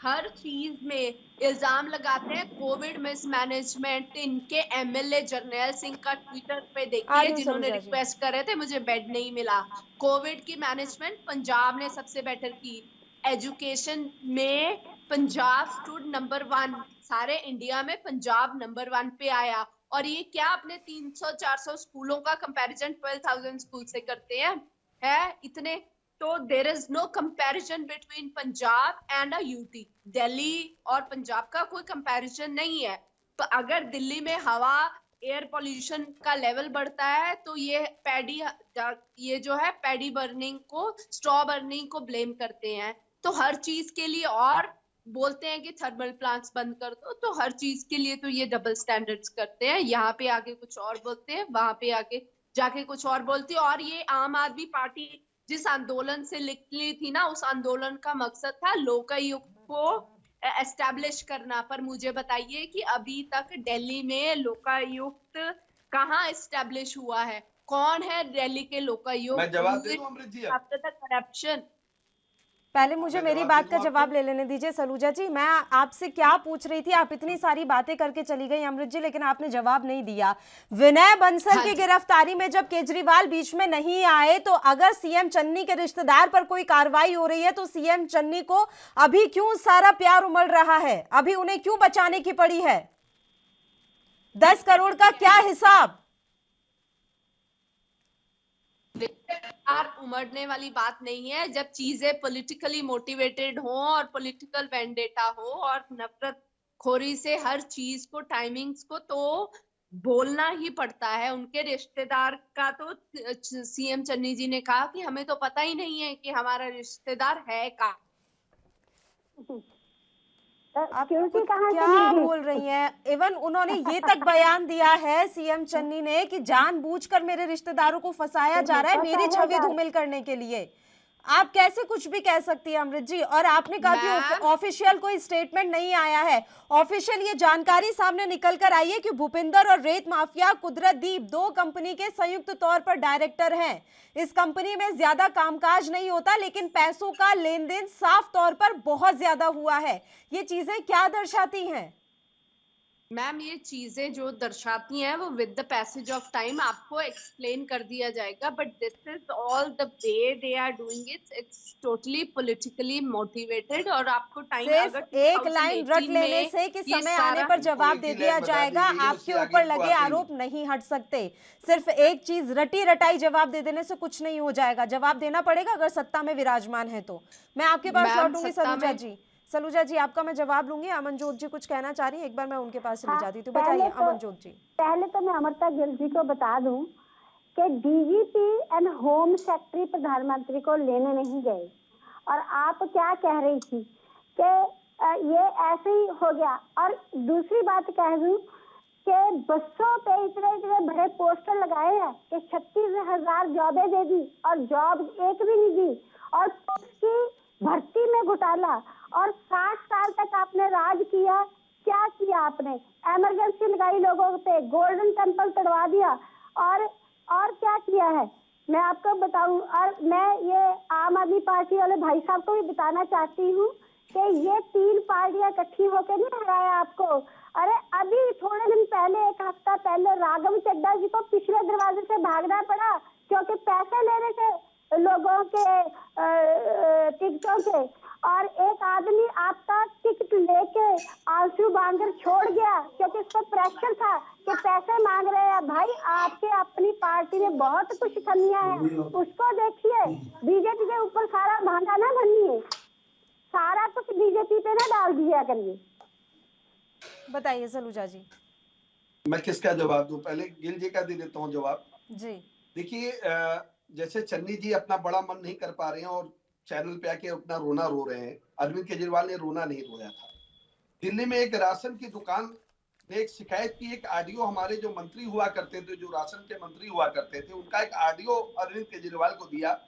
हर चीज में इल्जाम लगाते हैं। कोविड मिसमैनेजमेंट, इनके एमएलए जर्नैल सिंह का ट्विटर पे देखिए, जिन्होंने रिक्वेस्ट करे थे, मुझे बेड नहीं मिला। कोविड की मैनेजमेंट पंजाब ने सबसे बेटर की। एजुकेशन में पंजाब स्टूड नंबर 1, सारे इंडिया में पंजाब नंबर 1 पे आया। और ये क्या अपने 300-400 स्कूलों का कंपैरिजन 12,000 स्कूल से करते हैं? है इतने? तो there is no comparison between Punjab and a UT. Delhi और पंजाब का कोई कंपैरिजन नहीं है। तो अगर दिल्ली में हवा, एयर पॉल्यूशन का लेवल बढ़ता है तो ये जो है पैडी बर्निंग को, स्ट्रॉ बर्निंग को ब्लेम करते हैं। तो हर चीज के लिए, और बोलते हैं कि थर्मल प्लांट्स बंद कर दो, तो हर चीज के लिए तो ये डबल स्टैंडर्ड्स करते हैं। यहाँ पे आके कुछ और बोलते हैं, वहां पे आके जाके कुछ और बोलती है। और ये आम आदमी पार्टी जिस आंदोलन से निकली थी ना, उस आंदोलन का मकसद था लोकायुक्त को एस्टैब्लिश करना। पर मुझे बताइए कि अभी तक दिल्ली में लोकायुक्त कहाँ एस्टैब्लिश हुआ है? कौन है दिल्ली के लोकायुक्त? मैं जवाब दे दूं अमृत जी? अब तक करप्शन। पहले मुझे मेरी बात का जवाब ले लेने दीजिए सलूजा जी। मैं आपसे क्या पूछ रही थी, आप इतनी सारी बातें करके चली गई अमृत जी, लेकिन आपने जवाब नहीं दिया। विनय बंसल की गिरफ्तारी में जब केजरीवाल बीच में नहीं आए, तो अगर सीएम चन्नी के रिश्तेदार पर कोई कार्रवाई हो रही है तो सीएम चन्नी को अभी क्यों सारा प्यार उमड़ रहा है? अभी उन्हें क्यों बचाने की पड़ी है? 10 करोड़ का क्या हिसाब? उमड़ने वाली बात नहीं है। जब चीजें पॉलिटिकली मोटिवेटेड हो और पॉलिटिकल वेंडेटा हो और नफरत खोरी से हर चीज को, टाइमिंग्स को तो बोलना ही पड़ता है। उनके रिश्तेदार का तो सीएम चन्नी जी ने कहा कि हमें तो पता ही नहीं है कि हमारा रिश्तेदार है का। आप सिक्योरिटी कुछ कहाँ से क्या मिलेगी? बोल रही हैं? इवन उन्होंने ये तक बयान दिया है सीएम चन्नी ने कि जानबूझकर मेरे रिश्तेदारों को फंसाया जा रहा है मेरी फंसाया छवि जा रहा है। धूमिल करने के लिए। आप कैसे कुछ भी कह सकती हैं अमृत जी? और आपने कहा कि मैम, ऑफिशियल कोई स्टेटमेंट नहीं आया है। ऑफिशियल ये जानकारी सामने निकल कर आई है कि भूपिंदर और रेत माफिया कुदरतदीप 2 कंपनी के संयुक्त तौर पर डायरेक्टर हैं। इस कंपनी में ज्यादा कामकाज नहीं होता, लेकिन पैसों का लेन देन साफ तौर पर बहुत ज्यादा हुआ है। ये चीजें क्या दर्शाती हैं? मैम, ये चीजें जो दर्शाती हैं वो with the passage of time आपको एक्सप्लेन कर दिया जाएगा, but this is all the way they are doing it, it's totally politically motivated. और आपको टाइम सिर्फ अगर एक लाइन रट 2018 लेने में से कि ये समय आने सारा पर जवाब दे एक ही दिया लाइन बता जाएगा, दीजिए, आपके उससे आगे ऊपर इनको लगे आते आरोप नहीं हट सकते। सिर्फ एक चीज रटी रटाई जवाब दे देने से कुछ नहीं हो जाएगा, जवाब देना पड़ेगा अगर सत्ता में विराजमान है तो। मैं आपके पास मैम, लौटूंगी सत्ता सलूजा में- जी। सलूजा जी, आपका मैं जवाब लूंगी। अमनजोत जी कुछ कहना चाह रही है, एक बार मैं उनके पास चली हाँ, जाती हूँ। तो पहले बताइए तो- अमनजोत जी। पहले तो मैं अमृता गिल जी को बता दूं कि डीजीपी एंड होम सेक्रेटरी प्रधानमंत्री को लेने नहीं गए। और आप क्या कह रही थी कि ये ऐसे ही हो गया। और दूसरी बात कह दूं कि बसों पे इतने इतने बड़े पोस्टर लगाए हैं कि 36,000 जॉबें दे दी और जॉब एक भी नहीं दी। और उसकी भर्ती में घोटाला। और 60 साल तक आपने राज किया, क्या किया आपने? इमरजेंसी लगाई लोगों पे, गोल्डन टेम्पल तोड़वा दिया। और क्या किया है मैं आपको बताऊं। और मैं ये आम आदमी पार्टी वाले भाई साहब को भी बताना चाहती हूँ कि ये 3 पार्टियां इकट्ठी होकर नहीं हराया आपको। अरे अभी थोड़े दिन पहले, 1 हफ्ता पहले राघव चड्ढा जी को पिछले दरवाजे से भागना पड़ा क्योंकि पैसे ले रहे थे लोगों के टिकटों के। और एक आदमी आपका टिकट लेके आंसू बहाकर छोड़ गया क्योंकि उसको प्रेशर था कि पैसे मांग रहे हैं। भाई, आपके अपनी पार्टी में बहुत कुछ कमियां हैं, उसको देखिए। बीजेपी के ऊपर सारा भांडा ना भनिए, सारा कुछ बीजेपी पे ना डाल दिया करिए। बताइए सलूजा जी। मैं किसका जवाब दूं? पहले गिल जी का दे देता हूँ जवाब। जी। देखिए, जैसे चन्नी जी अपना बड़ा मन नहीं कर पा रहे हैं और चैनल पे आके अपना रोना रो रहे हैं। अरविंद केजरीवाल ने रोना नहीं रोया था। दिल्ली में एक राशन की दुकान ने एक शिकायत की। एक ऑडियो हमारे जो मंत्री हुआ करते थे, जो राशन के मंत्री हुआ करते थे, उनका एक ऑडियो अरविंद केजरीवाल को दिया।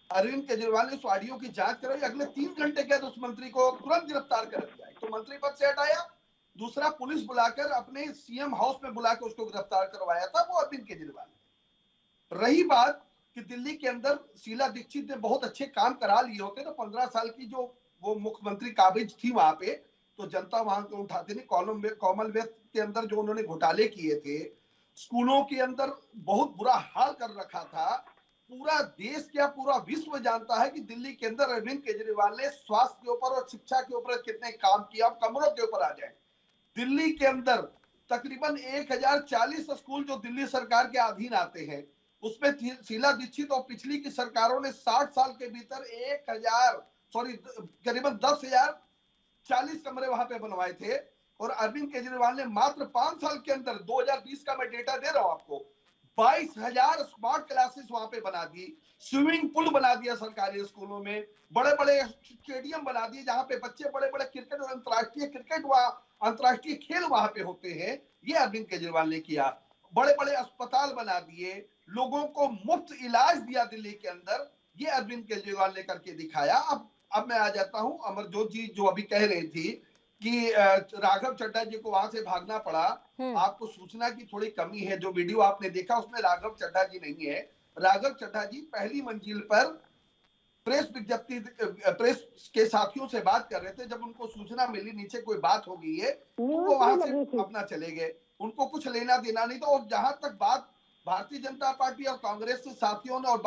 अरविंद केजरीवाल ने उस ऑडियो की जांच कराई। अगले 3 घंटे के बाद उस मंत्री को तुरंत गिरफ्तार कर दिया। तो मंत्री पद से हटाया, दूसरा पुलिस बुलाकर अपने सीएम हाउस में बुलाकर उसको गिरफ्तार करवाया था, वो अरविंद केजरीवाल। रही बात कि दिल्ली के अंदर शीला दीक्षित ने बहुत अच्छे काम करा लिए होते तो 15 साल की जो वो मुख्यमंत्री काबिज थी वहां पे, तो जनता वहां को उठाती नहीं। कॉमनवेल्थ के अंदर जो उन्होंने घोटाले किए थे, स्कूलों के अंदर बहुत बुरा हाल कर रखा था। पूरा देश क्या पूरा विश्व जानता है कि दिल्ली के अंदर अरविंद केजरीवाल ने स्वास्थ्य के ऊपर और शिक्षा के ऊपर कितने काम किया। अब कमरों के ऊपर आ जाए। दिल्ली के अंदर तकरीबन 1040 स्कूल जो दिल्ली सरकार के अधीन आते हैं, उसमें शीला दीक्षित और पिछली की सरकारों ने 60 साल के भीतर करीबन 10,040 कमरे वहां पे बनवाए थे। और अरविंद केजरीवाल ने मात्र 5 साल के अंदर, 2020 का मैं डेटा दे रहा हूं आपको, 22,000 स्मार्ट क्लासेस वहां पे बना दी, स्विमिंग पूल बना दिया सरकारी स्कूलों में, बड़े बड़े स्टेडियम बना दिए जहां पे बच्चे बड़े बड़े क्रिकेट और अंतर्राष्ट्रीय खेल वहां पे होते हैं। ये अरविंद केजरीवाल ने किया। बड़े बड़े अस्पताल बना दिए, लोगों को मुफ्त इलाज दिया दिल्ली के अंदर। ये अरविंद केजरीवाल ने करके दिखाया। अब मैं आ जाता हूं अमरजोत जी जो अभी कह रही थी कि राघव चड्ढा जी को वहां से भागना पड़ा। आपको सूचना की थोड़ी कमी है। जो वीडियो आपने देखा उसमें राघव चड्ढा जी नहीं है। राघव चड्ढा जी पहली मंजिल पर प्रेस के साथियों से बात कर रहे थे। जब उनको सूचना मिली नीचे कोई बात हो गई है, तो वो वहां से अपना चले गए। उनको कुछ लेना देना नहीं था। और जहां तक बात भारतीय जनता पार्टी और कांग्रेस के साथियों ने और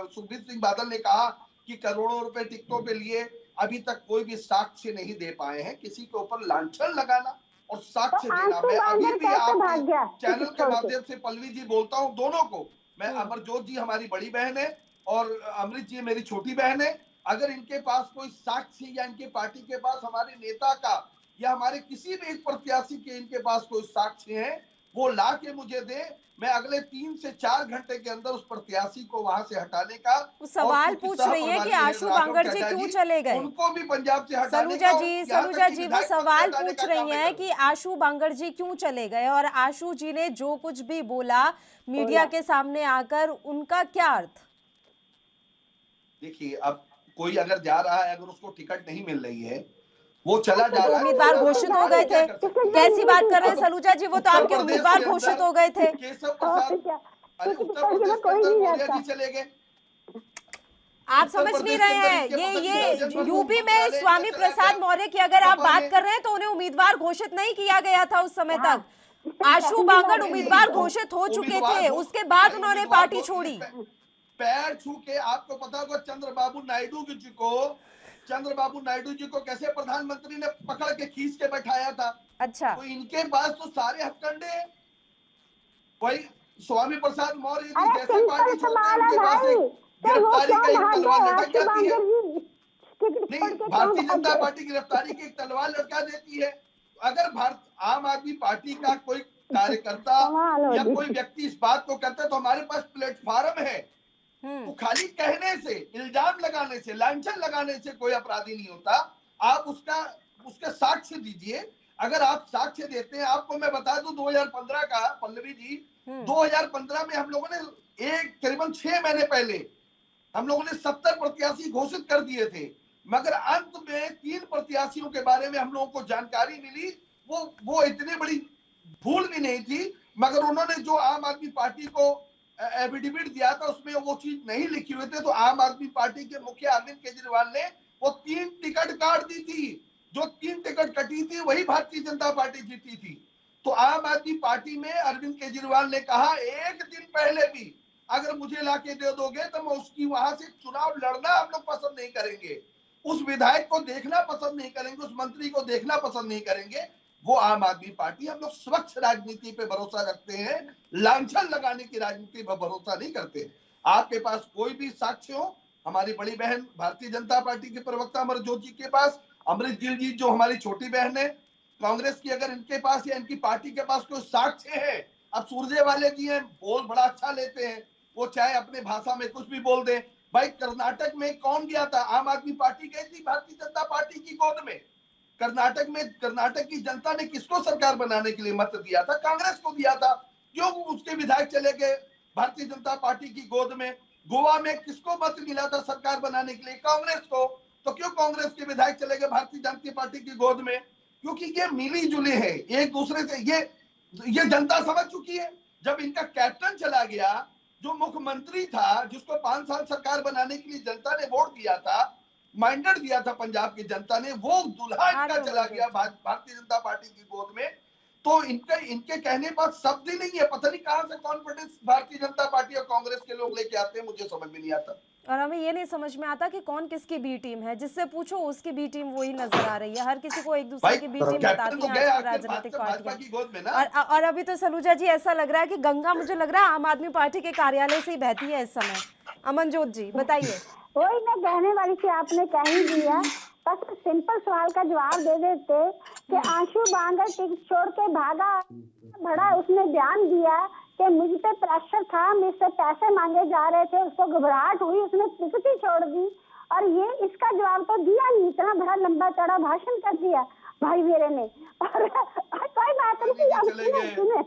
सुखबीर सिंह बादल ने कहा कि करोड़ों रुपए टिकटों पे लिए, अभी तक कोई भी साक्ष्य नहीं दे पाए हैं। किसी के ऊपर लांछन लगाना और साक्ष्य देना। मैं अभी भी आप चैनल के माध्यम से पल्लवी जी बोलता हूं दोनों को। मैं अमरजोत जी हमारी बड़ी बहन है और अमृत जी मेरी छोटी बहन है। अगर इनके पास कोई साक्ष्य या इनके पार्टी के पास हमारे नेता का या हमारे किसी भी एक प्रत्याशी के इनके पास कोई साक्ष्य है, वो ला के मुझे दे, मैं अगले 3 से 4 घंटे के अंदर उस प्रत्याशी को वहां से हटाने का। सवाल पूछ रही है कि आशु बांगड़ जी क्यों चले गए, उनको भी पंजाब से हटाने सलूजा का। जी, सलूजा जी वो सवाल पूछ रही हैं कि आशु बांगड़ जी क्यों चले गए, और आशु जी ने जो कुछ भी बोला मीडिया के सामने आकर, उनका क्या अर्थ? देखिए, अब कोई अगर जा रहा है, अगर उसको टिकट नहीं मिल रही है, वो चला जा रहा है, उम्मीदवार घोषित हो गए थे, कैसी बात कर रहे हैं सलूजा जी, वो तो आपके उम्मीदवार घोषित हो गए थे। केशव प्रसाद, अरे उत्तर प्रदेश के अंदर मौर्य जी चले गए। आप समझ नहीं रहे हैं, ये यूपी में स्वामी प्रसाद मौर्य की अगर आप बात कर रहे हैं तो उन्हें उम्मीदवार घोषित नहीं किया गया था उस समय तक। आशु बांगड़ उम्मीदवार घोषित हो चुके थे, उसके बाद उन्होंने पार्टी छोड़ी। पैर छू के, आपको पता होगा चंद्रबाबू नायडू जी को कैसे प्रधानमंत्री ने पकड़ के खींच के बैठाया था। अच्छा, तो इनके पास तो सारे हथकंडे हैं। कोई स्वामी प्रसाद मौर्य जी जैसे पार्टी छोड़ते हैं, उनके पास गिरफ्तारी का एक तलवार लटक जाती है। नहीं, भारतीय जनता पार्टी गिरफ्तारी की एक तलवार लटका देती है। अगर आम आदमी पार्टी का कोई कार्यकर्ता या कोई व्यक्ति इस बात को करता है तो हमारे पास प्लेटफॉर्म है। तो खाली कहने से, इल्जाम लगाने से, लांछन लगाने से कोई अपराधी नहीं होता। आप उसका साक्ष्य दीजिए। अगर आप साक्ष्य देते हैं, आपको मैं बता दूं 2015 का, पल्लवी जी, 2015 में हम लोगों ने करीबन 6 महीने पहले हम लोगों ने 70 प्रत्याशी घोषित कर दिए थे, मगर अंत में 3 प्रत्याशियों के बारे में हम लोगों को जानकारी मिली। वो इतनी बड़ी भूल भी नहीं थी, मगर उन्होंने जो आम आदमी पार्टी को एफिडेविट दिया था उसमें वो चीज नहीं लिखी हुई थी। तो आम आदमी पार्टी के मुखिया अरविंद केजरीवाल ने वो 3 टिकट काट दी थी। जो 3 टिकट कटी थी वही भारतीय जनता पार्टी जीती थी। तो आम आदमी पार्टी में अरविंद केजरीवाल ने कहा, एक दिन पहले भी अगर मुझे लाके दे दोगे तो मैं उसकी वहां से चुनाव लड़ना हम लोग पसंद नहीं करेंगे, उस विधायक को देखना पसंद नहीं करेंगे, उस मंत्री को देखना पसंद नहीं करेंगे। वो आम आदमी पार्टी, हम लोग स्वच्छ राजनीति पे भरोसा रखते हैं, लांछन लगाने की राजनीति पर भरोसा नहीं करते। आपके पास कोई भी साक्ष्य हो, हमारी बड़ी बहन भारतीय जनता पार्टी के प्रवक्ता अमरजोत जी के पास, अमृत गिल जी जो हमारी छोटी बहन है कांग्रेस की, अगर इनके पास या इनकी पार्टी के पास कोई साक्ष्य है। अब सुरजेवाला जी हैं, बोल बड़ा अच्छा लेते हैं, वो चाहे अपने भाषा में कुछ भी बोल दे। भाई कर्नाटक में कौन गया था? आम आदमी पार्टी गई थी भारतीय जनता पार्टी की गोद में। कर्नाटक में कर्नाटक की जनता ने किसको सरकार बनाने के लिए मत दिया था? कांग्रेस को दिया था। क्यों उसके विधायक चले गए भारतीय जनता पार्टी की गोद में? गोवा में किसको मत मिला था सरकार बनाने के लिए? कांग्रेस को। तो क्यों कांग्रेस के विधायक चले गए भारतीय जनता पार्टी की गोद में? क्योंकि ये मिली जुली है एक दूसरे से, ये जनता समझ चुकी है। जब इनका कैप्टन चला गया, जो मुख्यमंत्री था, जिसको 5 साल सरकार बनाने के लिए जनता ने वोट दिया था, मैंडेट दिया था पंजाब की जनता ने, वो दूल्हा इनका चला गया भारतीय जनता पार्टी की गोद में। तो इनके कहने पर शब्द ही नहीं है। पता नहीं कहां से कॉन्फिडेंस भारतीय जनता पार्टी और कांग्रेस के लोग लेके आते हैं, मुझे समझ में नहीं आता। और हमें ये नहीं समझ में आता कि कौन किसकी बी टीम है। जिससे पूछो उसकी बी टीम वही नजर आ रही है। हर किसी को एक दूसरे की बी टीम बताती है आजकल राजनीतिक पार्टियां। और अभी तो सलूजा जी ऐसा लग रहा है कि गंगा, मुझे लग रहा है आम आदमी पार्टी के कार्यालय से ही बहती है इस समय। अमनजोत जी बताइए। वही मैं कहने वाली थी, आपने कह ही दिया। बस सिंपल सवाल का जवाब दे देते कि आशु बांगड़ टिकट छोड़ के भागा, बड़ा उसने बयान दिया कि मुझ पे प्रेशर था, मुझसे पैसे मांगे जा रहे थे, उसको घबराहट हुई, उसने टिकट ही छोड़ दी। और ये इसका जवाब तो दिया नहीं, इतना बड़ा लंबा चौड़ा भाषण कर दिया भाई मेरे ने। और कोई बात नहीं, सुने।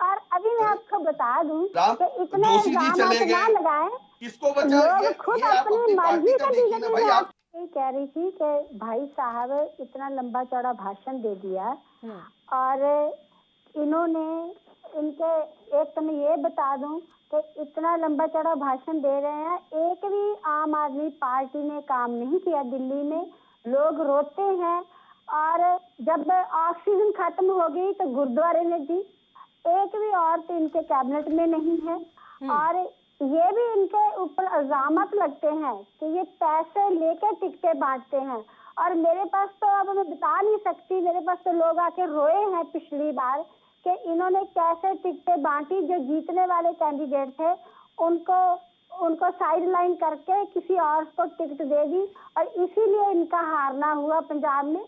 और अभी मैं आपको बता दूं कि इतने इल्जाम ना लगाए, किसको लोग खुद अपनी मर्जी से ये कह रही थी कि भाई साहब इतना लंबा चौड़ा भाषण दे दिया और इन्होंने इनके, एक तो मैं ये बता दूं कि इतना लंबा चौड़ा भाषण दे रहे हैं, एक भी आम आदमी पार्टी ने काम नहीं किया दिल्ली में। लोग रोते हैं और जब ऑक्सीजन खत्म हो गई तो गुरुद्वारे ने दी। एक भी औरत इनके कैबिनेट में नहीं है। और ये भी इनके ऊपर इल्जामात लगते हैं कि ये पैसे लेके टिकटें बांटते हैं। और मेरे पास तो, अब मैं बता नहीं सकती, मेरे पास तो लोग आके रोए हैं पिछली बार कि इन्होंने कैसे टिकटें बांटी। जो जीतने वाले कैंडिडेट थे उनको साइड लाइन करके किसी और को टिकट दे दी और इसीलिए इनका हारना हुआ पंजाब में।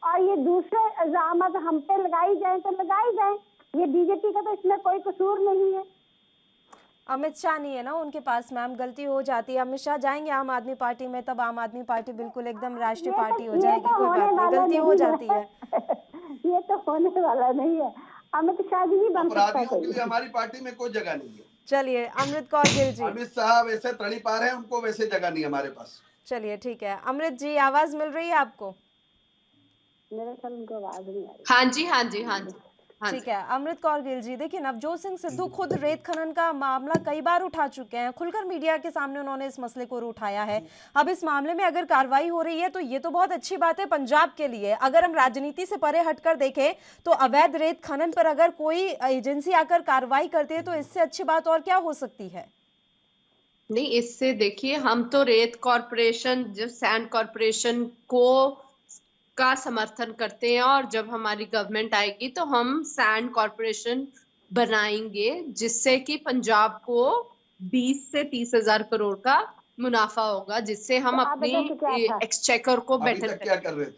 और ये दूसरे इल्जामात हम पे लगाई जाए तो लगाई जाए, ये बीजेपी का तो इसमें कोई कसूर नहीं है। अमित शाह नहीं है ना उनके पास मैम, गलती हो जाती है। अमित शाह जाएंगे आम आदमी पार्टी में, तब आम आदमी पार्टी बिल्कुल एकदम राष्ट्रीय पार्टी हो जाएगी। कोई बात नहीं, गलती हो जाती है। ये तो होने वाला नहीं है। अमित शाह जी बन सकता अपराधियों के लिए है। हमारी पार्टी में कोई जगह नहीं है। चलिए अमृत कौर गिल जी। अमित शाह वैसे तड़ीपार है, उनको वैसे जगह नहीं हमारे पास। चलिए ठीक है, अमृत जी आवाज मिल रही है आपको? मेरे ख्याल उनको आवाज नहीं आ रही। हाँ जी, हाँ जी, हाँ जी, हाँ ठीक जी। है अमृत कौर गिल जी, देखिए नवजोत सिंह सिद्धू खुद रेत खनन का मामला कई बार उठा चुके हैं, खुलकर मीडिया के सामने उन्होंने इस मसले को उठाया है। अब इस मामले में अगर कार्रवाई हो रही है तो ये तो बहुत अच्छी बात है पंजाब के लिए। अगर हम राजनीति से परे हटकर देखें तो अवैध रेत खनन पर अगर कोई एजेंसी आकर कार्रवाई करती है तो इससे अच्छी बात और क्या हो सकती है? नहीं, इससे देखिए, हम तो रेत कॉरपोरेशन, जो सैंड कॉरपोरेशन को का समर्थन करते हैं, और जब हमारी गवर्नमेंट आएगी तो हम सैंड कॉरपोरेशन बनाएंगे जिससे कि पंजाब को 20 से 30 हजार करोड़ का मुनाफा होगा, जिससे हम तो आप अपनी बताओ कि क्या था? एक्सचेकर को अभी बेटर तक क्या कर रहे थे?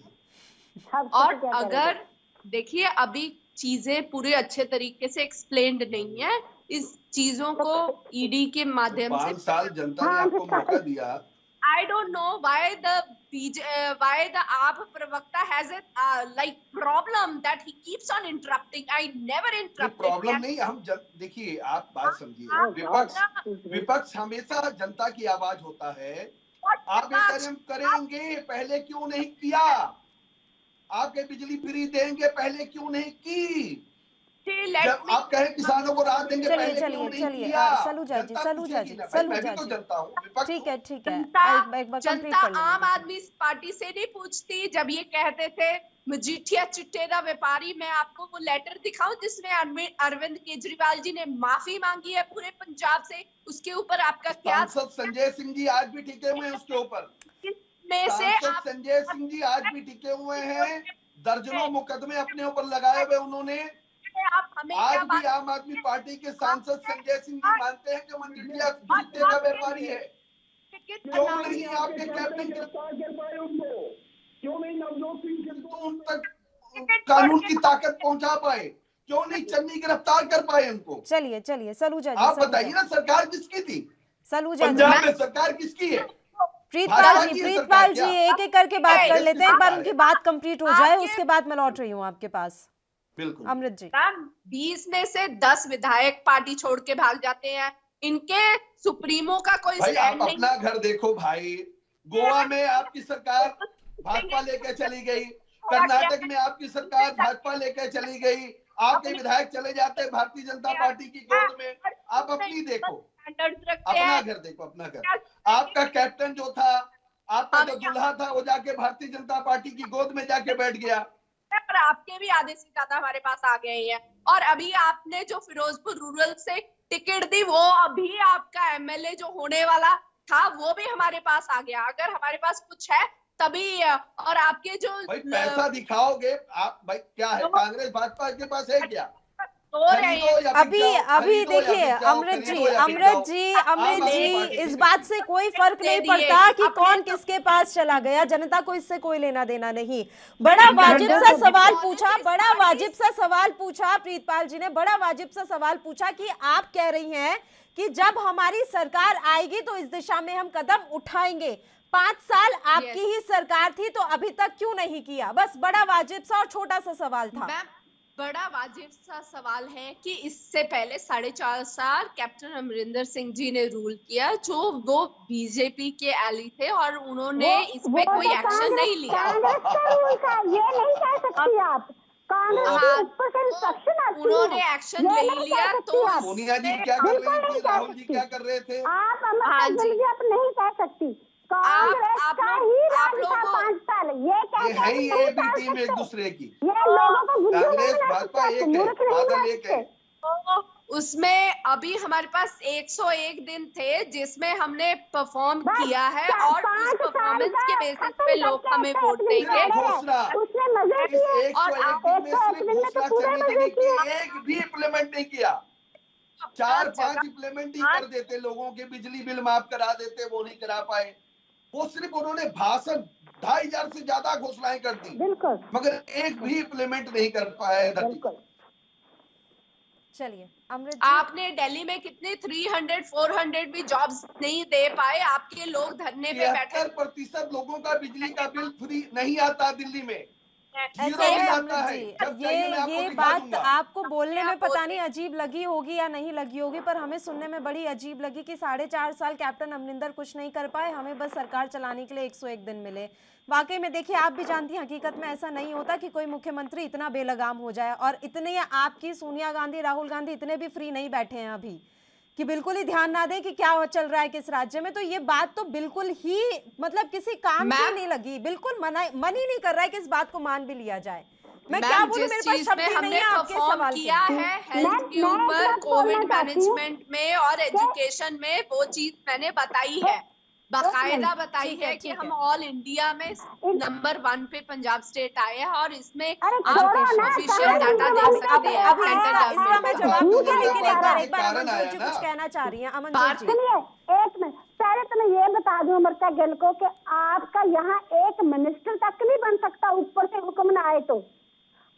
और अगर देखिए, अभी चीजें पूरे अच्छे तरीके से एक्सप्लेन्ड नहीं है, इस चीजों को ईडी के माध्यम से 5 साल जनता ने आपको मौका दिया। I don't know why the AAP प्रवक्ता has a like problem that he keeps on interrupting. I never interrupted. Problem नहीं, हम देखिए आप बात समझिए, विपक्ष हमेशा जनता की आवाज होता है। आप ये करेंगे, पहले क्यों नहीं किया? आपके बिजली फ्री देंगे, पहले क्यों नहीं की? जब आप कहें किसानों को राहत देंगे, पहले क्यों नहीं किया? सलूजा जी, जनता ठीक है जनता आम आदमी पार्टी से नहीं पूछती। जब ये कहते थे मजीठिया चिट्टेरा व्यापारी, मैं आपको वो लेटर दिखाऊं जिसमें अरविंद केजरीवाल जी ने माफी मांगी है पूरे पंजाब से, उसके ऊपर आपका क्या? सांसद संजय सिंह जी आज भी टिके हुए हैं उसके ऊपर। में से संजय सिंह जी आज भी टिके हुए हैं, दर्जनों मुकदमे अपने ऊपर लगाए हुए उन्होंने। आप हमें आज क्या भी आम आदमी पार्टी के सांसद संजय सिंह जी मानते हैं कि मजीठिया चिट्टे का व्यापारी है। क्यों नहीं आपके कैप्टन गिरफ्तार कर पाए उनको? क्यों नहीं नवजोत सिंह सिद्धू उन तक कानून की ताकत पहुंचा पाए? क्यों नहीं चन्नी गिरफ्तार कर पाए उनको? चलिए सलूजा जी, आप बताइए ना, सरकार किसकी थी? सलूजा जी, पंजाब में सरकार किसकी है? प्रीतपाल जी एक एक करके बात कर लेते हैं, एक बार उनकी बात कंप्लीट हो जाए, उसके बाद मैं लौट रही हूँ आपके पास। बिल्कुल अमृत जी। 20 में से 10 विधायक पार्टी छोड़ के भाग जाते हैं, इनके सुप्रीमो का कोई भाई स्टैंड आप नहीं। अपना घर देखो भाई, गोवा में आपकी सरकार भाजपा लेकर चली गई, कर्नाटक में आपकी सरकार भाजपा लेकर चली गई, आपके विधायक चले जाते हैं भारतीय जनता पार्टी की गोद में। आप अपनी देखो, अपना घर देखो, अपना घर। आपका कैप्टन जो था, आपका जो दुल्हा था, वो जाके भारतीय जनता पार्टी की गोद में जाके बैठ गया। पर आपके भी आधे से ज्यादा हमारे पास आ गए हैं। और अभी आपने जो फिरोजपुर रूरल से टिकट दी, वो अभी आपका एमएलए जो होने वाला था वो भी हमारे पास आ गया। अगर हमारे पास कुछ है तभी, और आपके जो भाई पैसा दिखाओगे आप, भाई क्या है कांग्रेस भाजपा के पास है क्या? अभी देखिए अमृत जी, इस बात से कोई फर्क नहीं पड़ता कि कौन किसके पास चला गया, जनता को इससे कोई लेना देना नहीं। बड़ा वाजिब सा सवाल पूछा प्रीतपाल जी ने, बड़ा वाजिब सा सवाल पूछा कि आप कह रही हैं कि जब हमारी सरकार आएगी तो इस दिशा में हम कदम उठाएंगे। 5 साल आपकी ही सरकार थी तो अभी तक क्यों नहीं किया? बस बड़ा वाजिब सा और छोटा सा सवाल था। बड़ा वाजिब सा सवाल है कि इससे पहले 4.5 साल कैप्टन अमरिंदर सिंह जी ने रूल किया, जो वो बीजेपी के एली थे, और उन्होंने इस पे कोई एक्शन नहीं लिया। ये नहीं कह सकती आप, उन्होंने एक्शन नहीं लिया। तो सोनिया जी क्या कर रही थी, राहुल जी क्या कर रहे थे? आप नहीं कह सकती। आप लोग 5 साल ये है ही ये भी टीम एक दूसरे की, कांग्रेस भाजपा एक है, बादल एक है। उसमें अभी हमारे पास 101 दिन थे जिसमें हमने परफॉर्म किया है, और उस परफॉर्मेंस के बेसिस पे लोग हमें वोट देंगे। घोषणा एक भी इम्प्लीमेंट नहीं किया। 4-5 इम्प्लीमेंट ही कर देते, लोगों के बिजली बिल माफ करा देते, वो नहीं करा पाए। वो सिर्फ उन्होंने भाषण 2500 से ज्यादा घोषणाएं कर दी, मगर एक भी इम्प्लीमेंट नहीं कर पाए। चलिए अमृत जी, आपने दिल्ली में कितने 300-400 भी जॉब्स नहीं दे पाए, आपके लोग धरने पे बैठे 73% लोगों का बिजली का बिल फ्री नहीं आता दिल्ली में, ऐसे जीरो है बिल अमृत आता है। जी, जब चाहिए मैं आपको ये दिखा बात दूंगा। आपको बोलने में क्या पता नहीं बोलते? अजीब लगी होगी या नहीं लगी होगी, पर हमें सुनने में बड़ी अजीब लगी कि 4.5 साल कैप्टन अमरिंदर कुछ नहीं कर पाए, हमें बस सरकार चलाने के लिए 101 दिन मिले। वाकई में देखिए, आप भी जानती हैं हकीकत में ऐसा नहीं होता कि कोई मुख्यमंत्री इतना बेलगाम हो जाए, और इतने आपकी सोनिया गांधी, राहुल गांधी इतने भी फ्री नहीं बैठे हैं अभी कि बिल्कुल ही ध्यान ना दें कि क्या चल रहा है किस राज्य में। तो ये बात तो बिल्कुल ही मतलब किसी काम से मैम- नहीं लगी, बिल्कुल मन ही नहीं कर रहा है कि इस बात को मान भी लिया जाए। मैं मैम, क्या बोलूं, जिस मेरे पास चीज शब्द में ही नहीं हमने है आपके परफॉर्म सवाल के किया लिए। है हेल्थ के मैं एक ऊपर, बात कोविड बोलना चाहती हूँ। मैनेजमेंट में और एजुकेशन में, वो चीज मैंने बताई है, बाकायदा बताई ठीक है, है कि ठीक हम है। ऑल इंडिया में नंबर 1 पे पंजाब स्टेट आए हैं, और इसमें अरे आप छोड़ो ना, ऑफिशियल कहाँ डाटा नंबर देख वन पे सकते आए हैं अभी हैं? सेंट्रल इसका मैं गवर्नमेंट जवाब झूठ दूंगी, है लेकिन ये एक सारा। बार कारण अमनजोत आया जी ना। कुछ कहना चाह रही हैं। अमनजोत जी, सुनिए, एक मिनट पहले तो मैं ये बता दूं अमृता गिल को कि आपका यहाँ एक मिनिस्टर तक नहीं बन सकता ऊपर से हुक्म ना आए तो।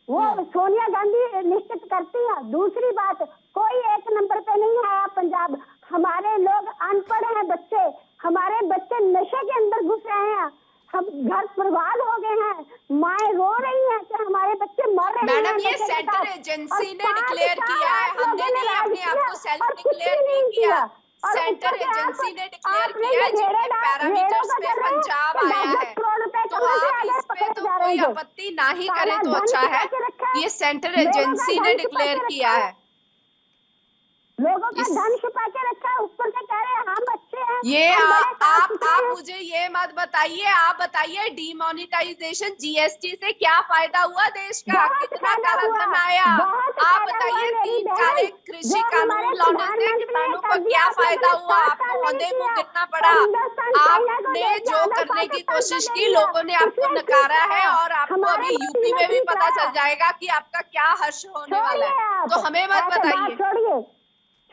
वो सोनिया गांधी निश्चित करती है। दूसरी बात, कोई एक नंबर पे नहीं आया पंजाब। हमारे लोग अनपढ़ हैं, बच्चे हमारे बच्चे नशे के अंदर घुस रहे हैं, हम घर बर्बाद हो गए हैं, माएँ रो रही हैं कि हमारे बच्चे मर रहे हैं मैडम, ये नशे के सेंट्रल साथ। एजेंसी और ने 5 डिक्लेयर साल किया है, आप हमने लोगों ने नहीं राज अपने आप किया को सेल्फ और कुछ डिक्लेयर भी नहीं किया। और सेंट्रल ऊपर से एजेंसी ने डिक्लेयर आपने किया है, ये जिनके रेड़ों पैरामीटर्स का में कर रहे हैं पंजाब कि आया 10 है। करोड़ रुपए तो कहाँ से आप आगे इस पे पकड़े तो जा रहे कोई हैं। आपत्ति ना ही काला करें तो धन अच्छा छुपा है। के रखा है। ये सेंट्रल लोगों का एजेंसी ने धन छुपा डिक्लेयर के किया रखा है। लोगों का इस- धन छुपा के रखा है, ऊपर से कह रहे हैं हम अच्छे हैं, ये हम बड़े साफ आप सुथरे हैं। मुझे ये मत बताइए, आप बताइए डीमोनेटाइजेशन जीएसटी से क्या फायदा हुआ देश का, बहुत कितना फायदा काला हुआ, धन आया। बहुत आप फायदा हुआ बताइए, मेरी 3 बहन। काले जो कृषि हमारे कानून लाने से प्रधानमंत्री ने किसानों कर को दिया, क्या आप लोगों फायदा ने हुआ, 7 आपको साल नहीं औंधे मुंह किया। गिरना पड़ा। हिंदुस्तान चाइना को आपने जो ज्यादा करने की पाकिस्तान को कोशिश दे की, दिया। लोगों ने आपको इसलिए नकारा ठीक है, रहा। और आपको हमारे अभी यूपी मसीह में भी ठीक पता रहा। चल जाएगा कि आपका क्या हर्ष होने वाला छोड़िए है। आप, तो हमें मत ऐसे बात बताइए। छोड़िए,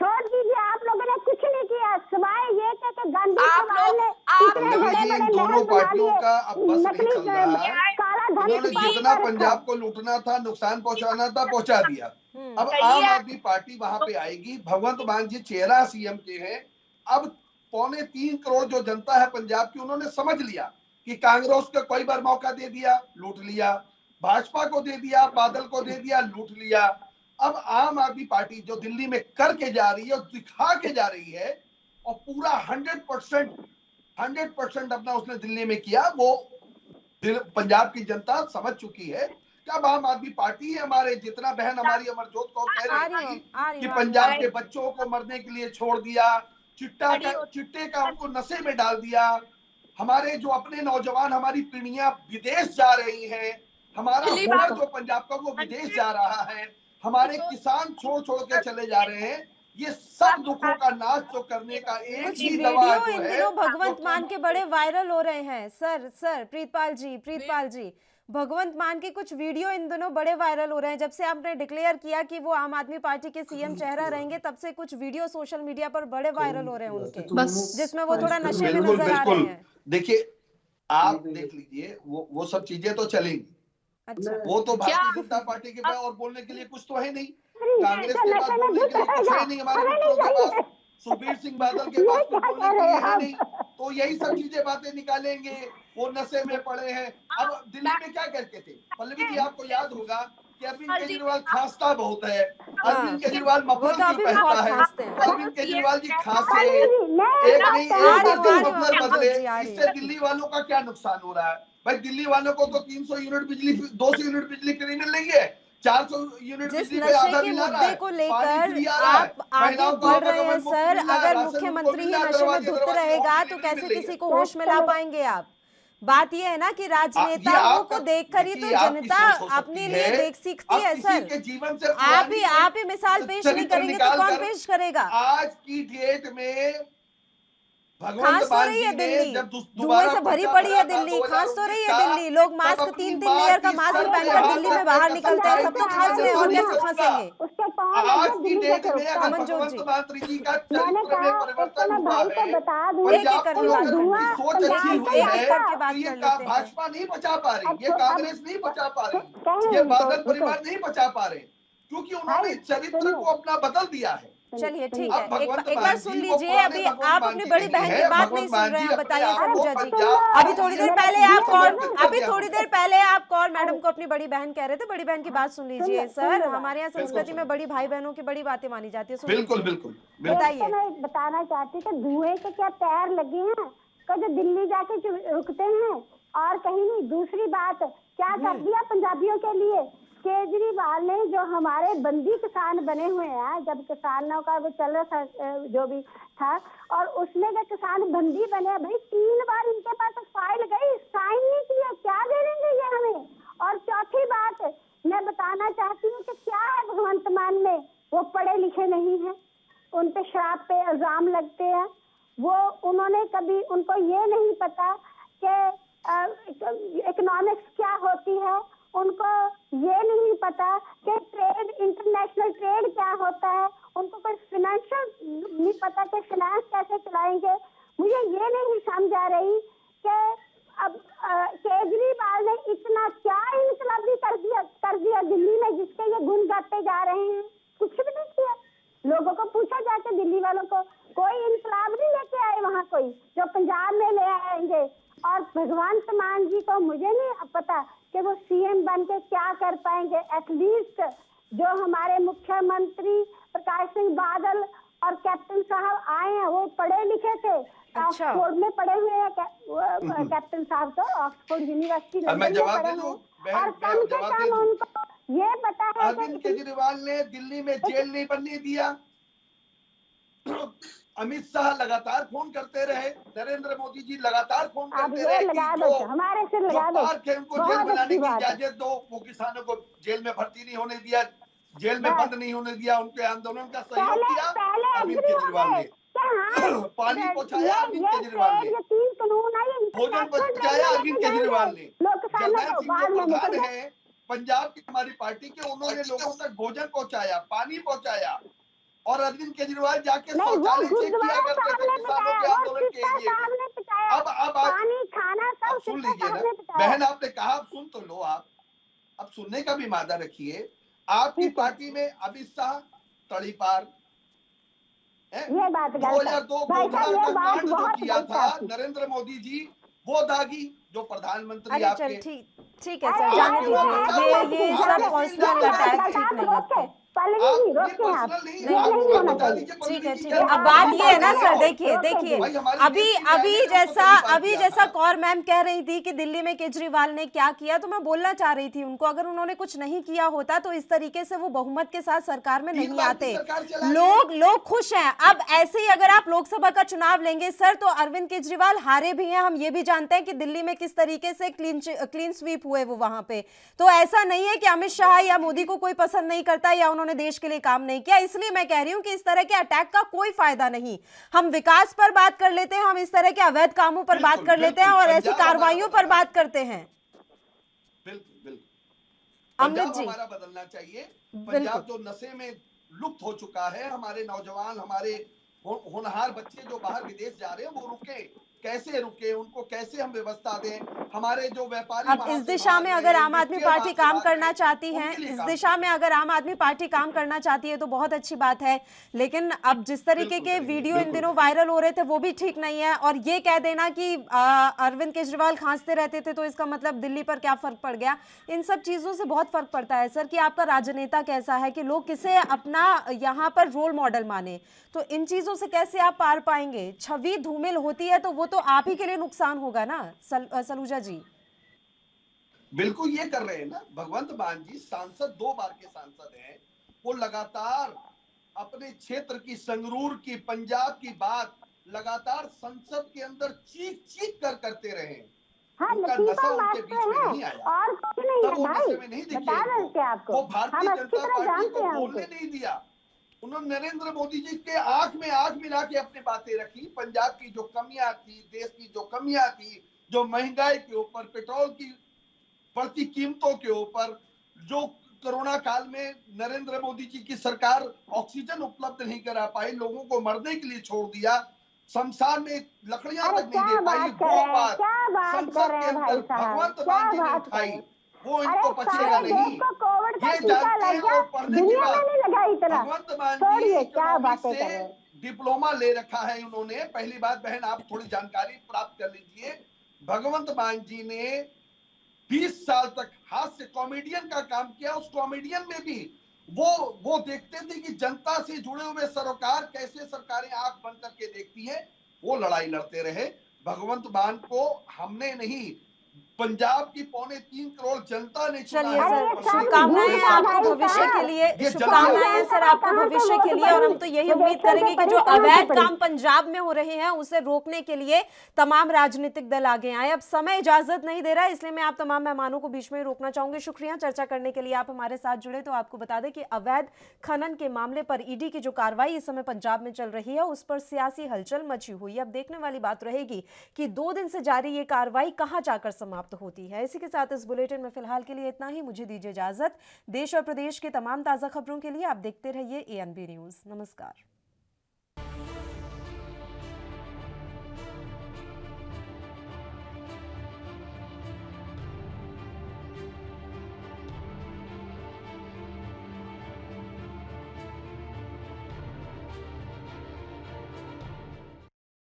छोड़ दीजिए। आप लोगों ने कुछ नहीं किया सिवाय ये कि गांधी आप परिवार लोग- ने आप इतने पल्लवी बड़े जी, बड़े इन दोनों महल बना पार्टियों लिए, का अब बस नहीं नकली चल रहा है। काला धन उन्होंने छुपा के जितना रखा। पंजाब को लूटना था, नुकसान पहुंचाना था, पहुंचा दिया। अब सही आम है। आदमी पार्टी वहां पे आएगी। भगवंत मान जी चेहरा सीएम के हैं। अब 3.25 करोड़ जो जनता है पंजाब की, उन्होंने समझ लिया कि कांग्रेस को कई बार मौका दे दिया, लूट लिया, भाजपा को दे दिया, बादल को दे दिया, लूट लिया। अब आम आदमी पार्टी जो दिल्ली में करके जा रही है, दिखा के जा रही है, और पूरा 100% अपना उसने दिल्ली में किया। वो पंजाब की जनता समझ चुकी है कि अब आम आदमी पार्टी है। हमारे जितना बहन हमारी अमरजोत कौर कह आ रही रही थी हूँ कि पंजाब के बच्चों को मरने के लिए छोड़ दिया, चिट्टे का उनको नशे में डाल दिया। हमारे जो अपने नौजवान, हमारी पीढ़ियां विदेश जा रही हैं, हमारा पहली हुनर बात- जो पंजाब का वो विदेश जा रहा है, हमारे किसान छोड़ के चले जा रहे हैं। ये सब दुखों का नाश जो करने का एक कुछ ही दवा वीडियो जो इन है, दिनों भगवंत वो मान के बड़े वायरल हो रहे हैं। सर प्रीतपाल जी, भगवंत मान के कुछ वीडियो इन दिनों बड़े वायरल हो रहे हैं। जब से आपने डिक्लेयर किया कि वो आम आदमी पार्टी के सीएम चेहरा रहेंगे, तब से कुछ वीडियो सोशल मीडिया पर बड़े वायरल हो रहे हैं उनके, जिसमें वो थोड़ा नशे में बिल्कुल नजर आ रहे बिल्कुल। हैं। देखिए, आप देख लीजिए, वो सब चीजें तो चलेंगी। अच्छा, वो तो भारतीय जनता पार्टी के पास और बोलने के लिए कुछ तो है नहीं, कांग्रेस के पास बोलने के लिए कुछ है नहीं, हमारे मित्रों के पास, सुखबीर सिंह बादल के पास कुछ बोलने के लिए है नहीं। तो यही सब चीजें बातें निकालेंगे। वो नशे में पड़े हैं। अब दिल्ली में क्या कहते थे पल्लवी जी, आपको याद होगा कि अरविंद केजरीवाल खांसता बहुत है। अरविंद केजरीवाल वो मफलर तो क्यों अभी पहनता बहुत है? खांसते हैं। तो अरविंद केजरीवाल जी खांसे, नहीं, एक नहीं, आ एक रही बार हूँ, मफलर अमनजोत बदले। जी, आ रही इससे हूँ। दिल्ली वालों का क्या नुकसान हो रहा है भाई? दिल्ली वालों को तो 300 यूनिट बिजली, 200 यूनिट बिजली फ्री मिल रही है, 400 यूनिट जिस बिजली पे नशे आधा के बिल आ रहा मुद्दे है, को पानी लेकर फ्री आ रहा है, आप आगे महिलाओं को बढ़ रहे हैं डबल मुफ्त सर, मिल रहा है, अगर राशन उनको मुख्यमंत्री मिल ही रहा है, नशे में दरवाजे धुत दरवाजे रहेगा होम तो डिलीवरी कैसे मिल रही किसी है। को होश में ला पाएंगे आप? बात ये है ना कि राजनेताओं आपका- को देखकर ही तो देखिए, आपकी जनता सोच हो सकती अपने है। लिए देख सीखती अब है किसी सर। के जीवन से आप ही मिसाल पेश नहीं चरित्र करेंगे तो निकाल कौन कर पेश करेगा? आज की डेट में भगवंत खांस तो मान रही जी है ने दिल्ली, जब धुएं दोबारा से भरी पर्चा पड़ी भरा है था दिल्ली, खांस तो रही है 2019 दिल्ली। लोग तब मास्क अपनी 3 माँ लेयर का की मास्क सर पे पहनकर हाथ दिल्ली में रख बाहर के निकलते हैं, कसम सब तो खाई खांस कि रहे हैं और नहीं कैसे करूंगा। खांसेंगे? उसके पाँव आज लगे की दिल्ली डेट के में ऊपर। अगर अमनजोत भगवंत जी। मातृ जी का मैंने चरित्र में कहा परिवर्तन अपने हुआ भाई को है, बता दूं, पंजाब एक-एक को करके बात लेकर कर उनकी लीजिए। सोच पंजाब अच्छी को हुई एक-एक है, करके बात तो ये कर लेते हैं। भाजपा नहीं बचा पा रही, ये अब कांग्रेस नहीं बचा पा रही, कहें ये उनको, बादल रुको। परिवार नहीं बचा पा रहे, क्योंकि उन्होंने भाई, चरित्र सुनिए। को अपना बदल दिया है। चलिए ठीक अब है, भगवंत एक बार मान सुन जी वो लीजिए। पुराने अभी भगवंत आप मान अपनी जी बड़ी नहीं बहन है। की बात भगवंत नहीं सुन मान रहे जी हैं, अपने बताइए आप को सलूजा जी। पंजाब अभी थोड़ी देर पहले आप परिवर्तित कर अभी दिया थोड़ी देर पहले आप कौर मैडम को अपनी बड़ी बहन कह रहे थे, बड़ी बहन की बात सुन लीजिए। सर, हमारे यहाँ संस्कृति में बड़ी भाई बहनों की बड़ी बातें मानी जाती है, सुन बिल्कुल लीजिए। बिल्कुल एक बिल्कुल। तो मैं बताना चाहती हूँ कि धुएं के क्या पैर लगे हैं कि जो दिल्ली जाके रुकते हैं और कहीं नहीं। दूसरी बात, क्या कर दिया पंजाबियों के लिए केजरीवाल ने, जो हमारे बंदी किसान बने हुए हैं, जब किसानों का वो चल रहा था जो भी था, और उसमें जो किसान बंदी बने, भाई 3 बार इनके पास फाइल गई, साइन नहीं किया, क्या दे देंगे ये हमें। और चौथी बात मैं बताना चाहती हूँ कि क्या है भगवंत मान में, वो पढ़े लिखे नहीं है, उन पे शराब पे इल्जाम लगते हैं। वो उन्होंने कभी, उनको ये नहीं पता कि इकोनॉमिक्स क्या होती है, उनको ये नहीं पता कि ट्रेड, इंटरनेशनल ट्रेड क्या होता है, उनको कोई फाइनेंशियल नहीं पता कि फाइनेंस कैसे चलाएंगे। मुझे ये नहीं समझ आ रही कि अब केजरीवाल ने इतना क्या इनकलाबी कर दिया दिल्ली में, जिसके ये गुण गाते जा रहे हैं। कुछ भी नहीं किया। लोगों को पूछा जाके, दिल्ली वालों को, कोई इनकलाब नहीं लेके आए वहाँ कोई, जो पंजाब में ले आएंगे। और भगवंत मान जी को मुझे नहीं पता कि वो सीएम बन के क्या कर पाएंगे। एटलीस्ट जो हमारे मुख्यमंत्री प्रकाश सिंह बादल और कैप्टन साहब आए हैं, वो पढ़े लिखे थे, ऑक्सफोर्ड में पढ़े हुए हैं। कैप्टन साहब तो ऑक्सफोर्ड यूनिवर्सिटी लंदन में पढ़े हुए हैं। और कम से कम उनको ये पता है अरविंद केजरीवाल ने दिल्ली में जेल नहीं बनने दिया। अमित शाह लगातार फोन करते रहे, नरेंद्र मोदी जी लगातार फोन करते रहे कि हमारे से लगा दो, पार्क है उनको जेल बनाने की इजाजत दो। वो किसानों को जेल में भर्ती नहीं होने दिया, जेल में बंद नहीं होने दिया, उनके आंदोलन का सहयोग किया अरविंद केजरीवाल ने। पानी पहुंचाया अरविंद केजरीवाल ने, भोजन पहुंचाया अरविंद केजरीवाल ने। जरनैल सिंह जो प्रधान है पंजाब की हमारी पार्टी के, उन्होंने लोगों तक भोजन पहुंचाया, पानी पहुंचाया। और अरविंद केजरीवाल जाके शौचालय चेक किया करते थे किसानों के आंदोलन के लिए। अब सुन लीजिए ना बहन, आपने कहा, आप सुन तो लो, आप अब सुनने का भी मादा रखिए। आपकी पार्टी में अमित शाह तड़ीपार, 2002 गोधरा का कांड जो किया था नरेंद्र मोदी जी, वो दागी जो प्रधानमंत्री आपके। ठीक है सर, जाने दीजिए। ये सब पर्सनल अटैक ठीक नहीं लगते। ठीक है ठीक है। अब बात ये है ना सर, देखिए अभी जैसा कौर मैम कह रही थी कि दिल्ली में केजरीवाल ने क्या किया, तो मैं बोलना चाह रही थी उनको, अगर उन्होंने कुछ नहीं किया होता तो इस तरीके से वो बहुमत के साथ सरकार में नहीं आते। लोग खुश हैं। अब ऐसे ही अगर आप लोकसभा का चुनाव लेंगे सर, तो अरविंद केजरीवाल हारे भी हैं, हम ये भी जानते हैं कि दिल्ली में किस तरीके से क्लीन स्वीप हुए वो वहां पे। तो ऐसा नहीं है कि अमित शाह या मोदी को कोई पसंद नहीं करता या उन्होंने देश के लिए काम नहीं किया। इसलिए मैं कह रही हूं कि इस तरह के अटैक का कोई फायदा नहीं। हम विकास पर बात कर लेते हैं, हम इस तरह के अवैध कामों पर बात कर लेते हैं और ऐसी कार्रवाइयों पर बात करते हैं। बिल्कुल अमृत जी, हमारा बदलना चाहिए। पंजाब जो नशे में लुप्त हो चुका है, हमारे नौजवान, हमारे होनहार बच्चे जो बाहर विदेश जा रहे हैं, वो रुके, कैसे रुके, उनको कैसे हम व्यवस्था दें। हमारे जो व्यापारी, अब इस दिशा में अगर आम आदमी पार्टी काम करना चाहती है, इस दिशा में अगर आम आदमी पार्टी काम करना चाहती है तो बहुत अच्छी बात है। लेकिन अब जिस तरीके के वीडियो इन दिनों वायरल हो रहे थे वो भी ठीक नहीं है। और ये कह देना कि अरविंद केजरीवाल खांसते रहते थे तो इसका मतलब दिल्ली पर क्या फर्क पड़ गया, इन सब चीजों से बहुत फर्क पड़ता है सर कि आपका राजनेता कैसा है, कि लोग किसे अपना यहाँ पर रोल मॉडल माने। तो इन चीजों से कैसे आप पार पाएंगे? छवि धूमिल होती है तो वो तो आप ही के लिए नुकसान होगा ना सलूजा जी। बिल्कुल ये कर रहे हैं ना भगवंत मान जी, सांसद 2 बार के सांसद हैं, वो लगातार अपने क्षेत्र की, संगरूर की, पंजाब की बात लगातार संसद के अंदर चीख कर करते रहे। उनका नशा उनके बीच में नहीं आया, और कुछ नहीं तब वो नशे में नहीं दिखे आपको। वो भारतीय जनता पार्टी को बोलने नहीं दिया। उन्होंने नरेंद्र मोदी जी के आंख में आंख मिला के अपनी बातें रखी। पंजाब की जो कमियां थी, देश की जो कमियां थी, जो महंगाई के ऊपर, पेट्रोल की बढ़ती कीमतों के ऊपर, जो कोरोना काल में नरेंद्र मोदी जी की सरकार ऑक्सीजन उपलब्ध नहीं करा पाई, लोगों को मरने के लिए छोड़ दिया, शमशान में लकड़ियां तक नहीं दे पाई, वो बात संसद के अंदर भगवंत मान जी ने उठाई। वो इनको अरे पचेगा सारे नहीं। देश को कोविड का ये टीका जानते लग हैं गया, और पढ़ने के दुनिया में बाद नहीं लगा इतना। भगवंत मान जी छोड़िए, क्या इकोनॉमिक्स बातें कर से रहे हैं। डिप्लोमा ले रखा है उन्होंने। पहली बात बहन आप थोड़ी जानकारी प्राप्त कर लीजिए। भगवंत मान जी ने 20 साल तक हाथ से कॉमेडियन का काम किया। उस कॉमेडियन में भी वो देखते थे कि जनता से जुड़े हुए सरोकार कैसे सरकारें आंख बंद करके देखती है, वो लड़ाई लड़ते रहे। भगवंत मान को हमने नहीं, पंजाब की 3.25 करोड़ जनता ने चुना चलिए है। अरे सर, ये सब शुभकामनाएं हैं झूठ है आपको भाई भविष्य साहब। के लिए, ये शुभकामनाएं हैं जल्दी सर आपको कहाँ से भविष्य के वोट लिए। और हम पड़ी? तो यही वो उम्मीद देखते करेंगे थे कि जो पड़ी, कहाँ से अवैध पड़ी? काम पंजाब में हो रहे हैं उसे रोकने के लिए तमाम राजनीतिक दल आगे आए। अब समय इजाजत नहीं दे रहा है, इसलिए मैं आप तमाम मेहमानों को बीच में ही रोकना चाहूंगी। शुक्रिया चर्चा करने के लिए, आप हमारे साथ जुड़े। तो आपको बता दें कि अवैध खनन के मामले पर ईडी की जो कार्रवाई इस समय पंजाब में चल रही है उस पर सियासी हलचल मची हुई है। अब देखने वाली बात रहेगी कि 2 दिन से जारी ये कार्रवाई कहां जाकर समाप्त होती है। इसी के साथ इस बुलेटिन में फिलहाल के लिए इतना ही। मुझे दीजिए इजाजत। देश और प्रदेश के तमाम ताजा खबरों के लिए आप देखते रहिए ANB न्यूज। नमस्कार।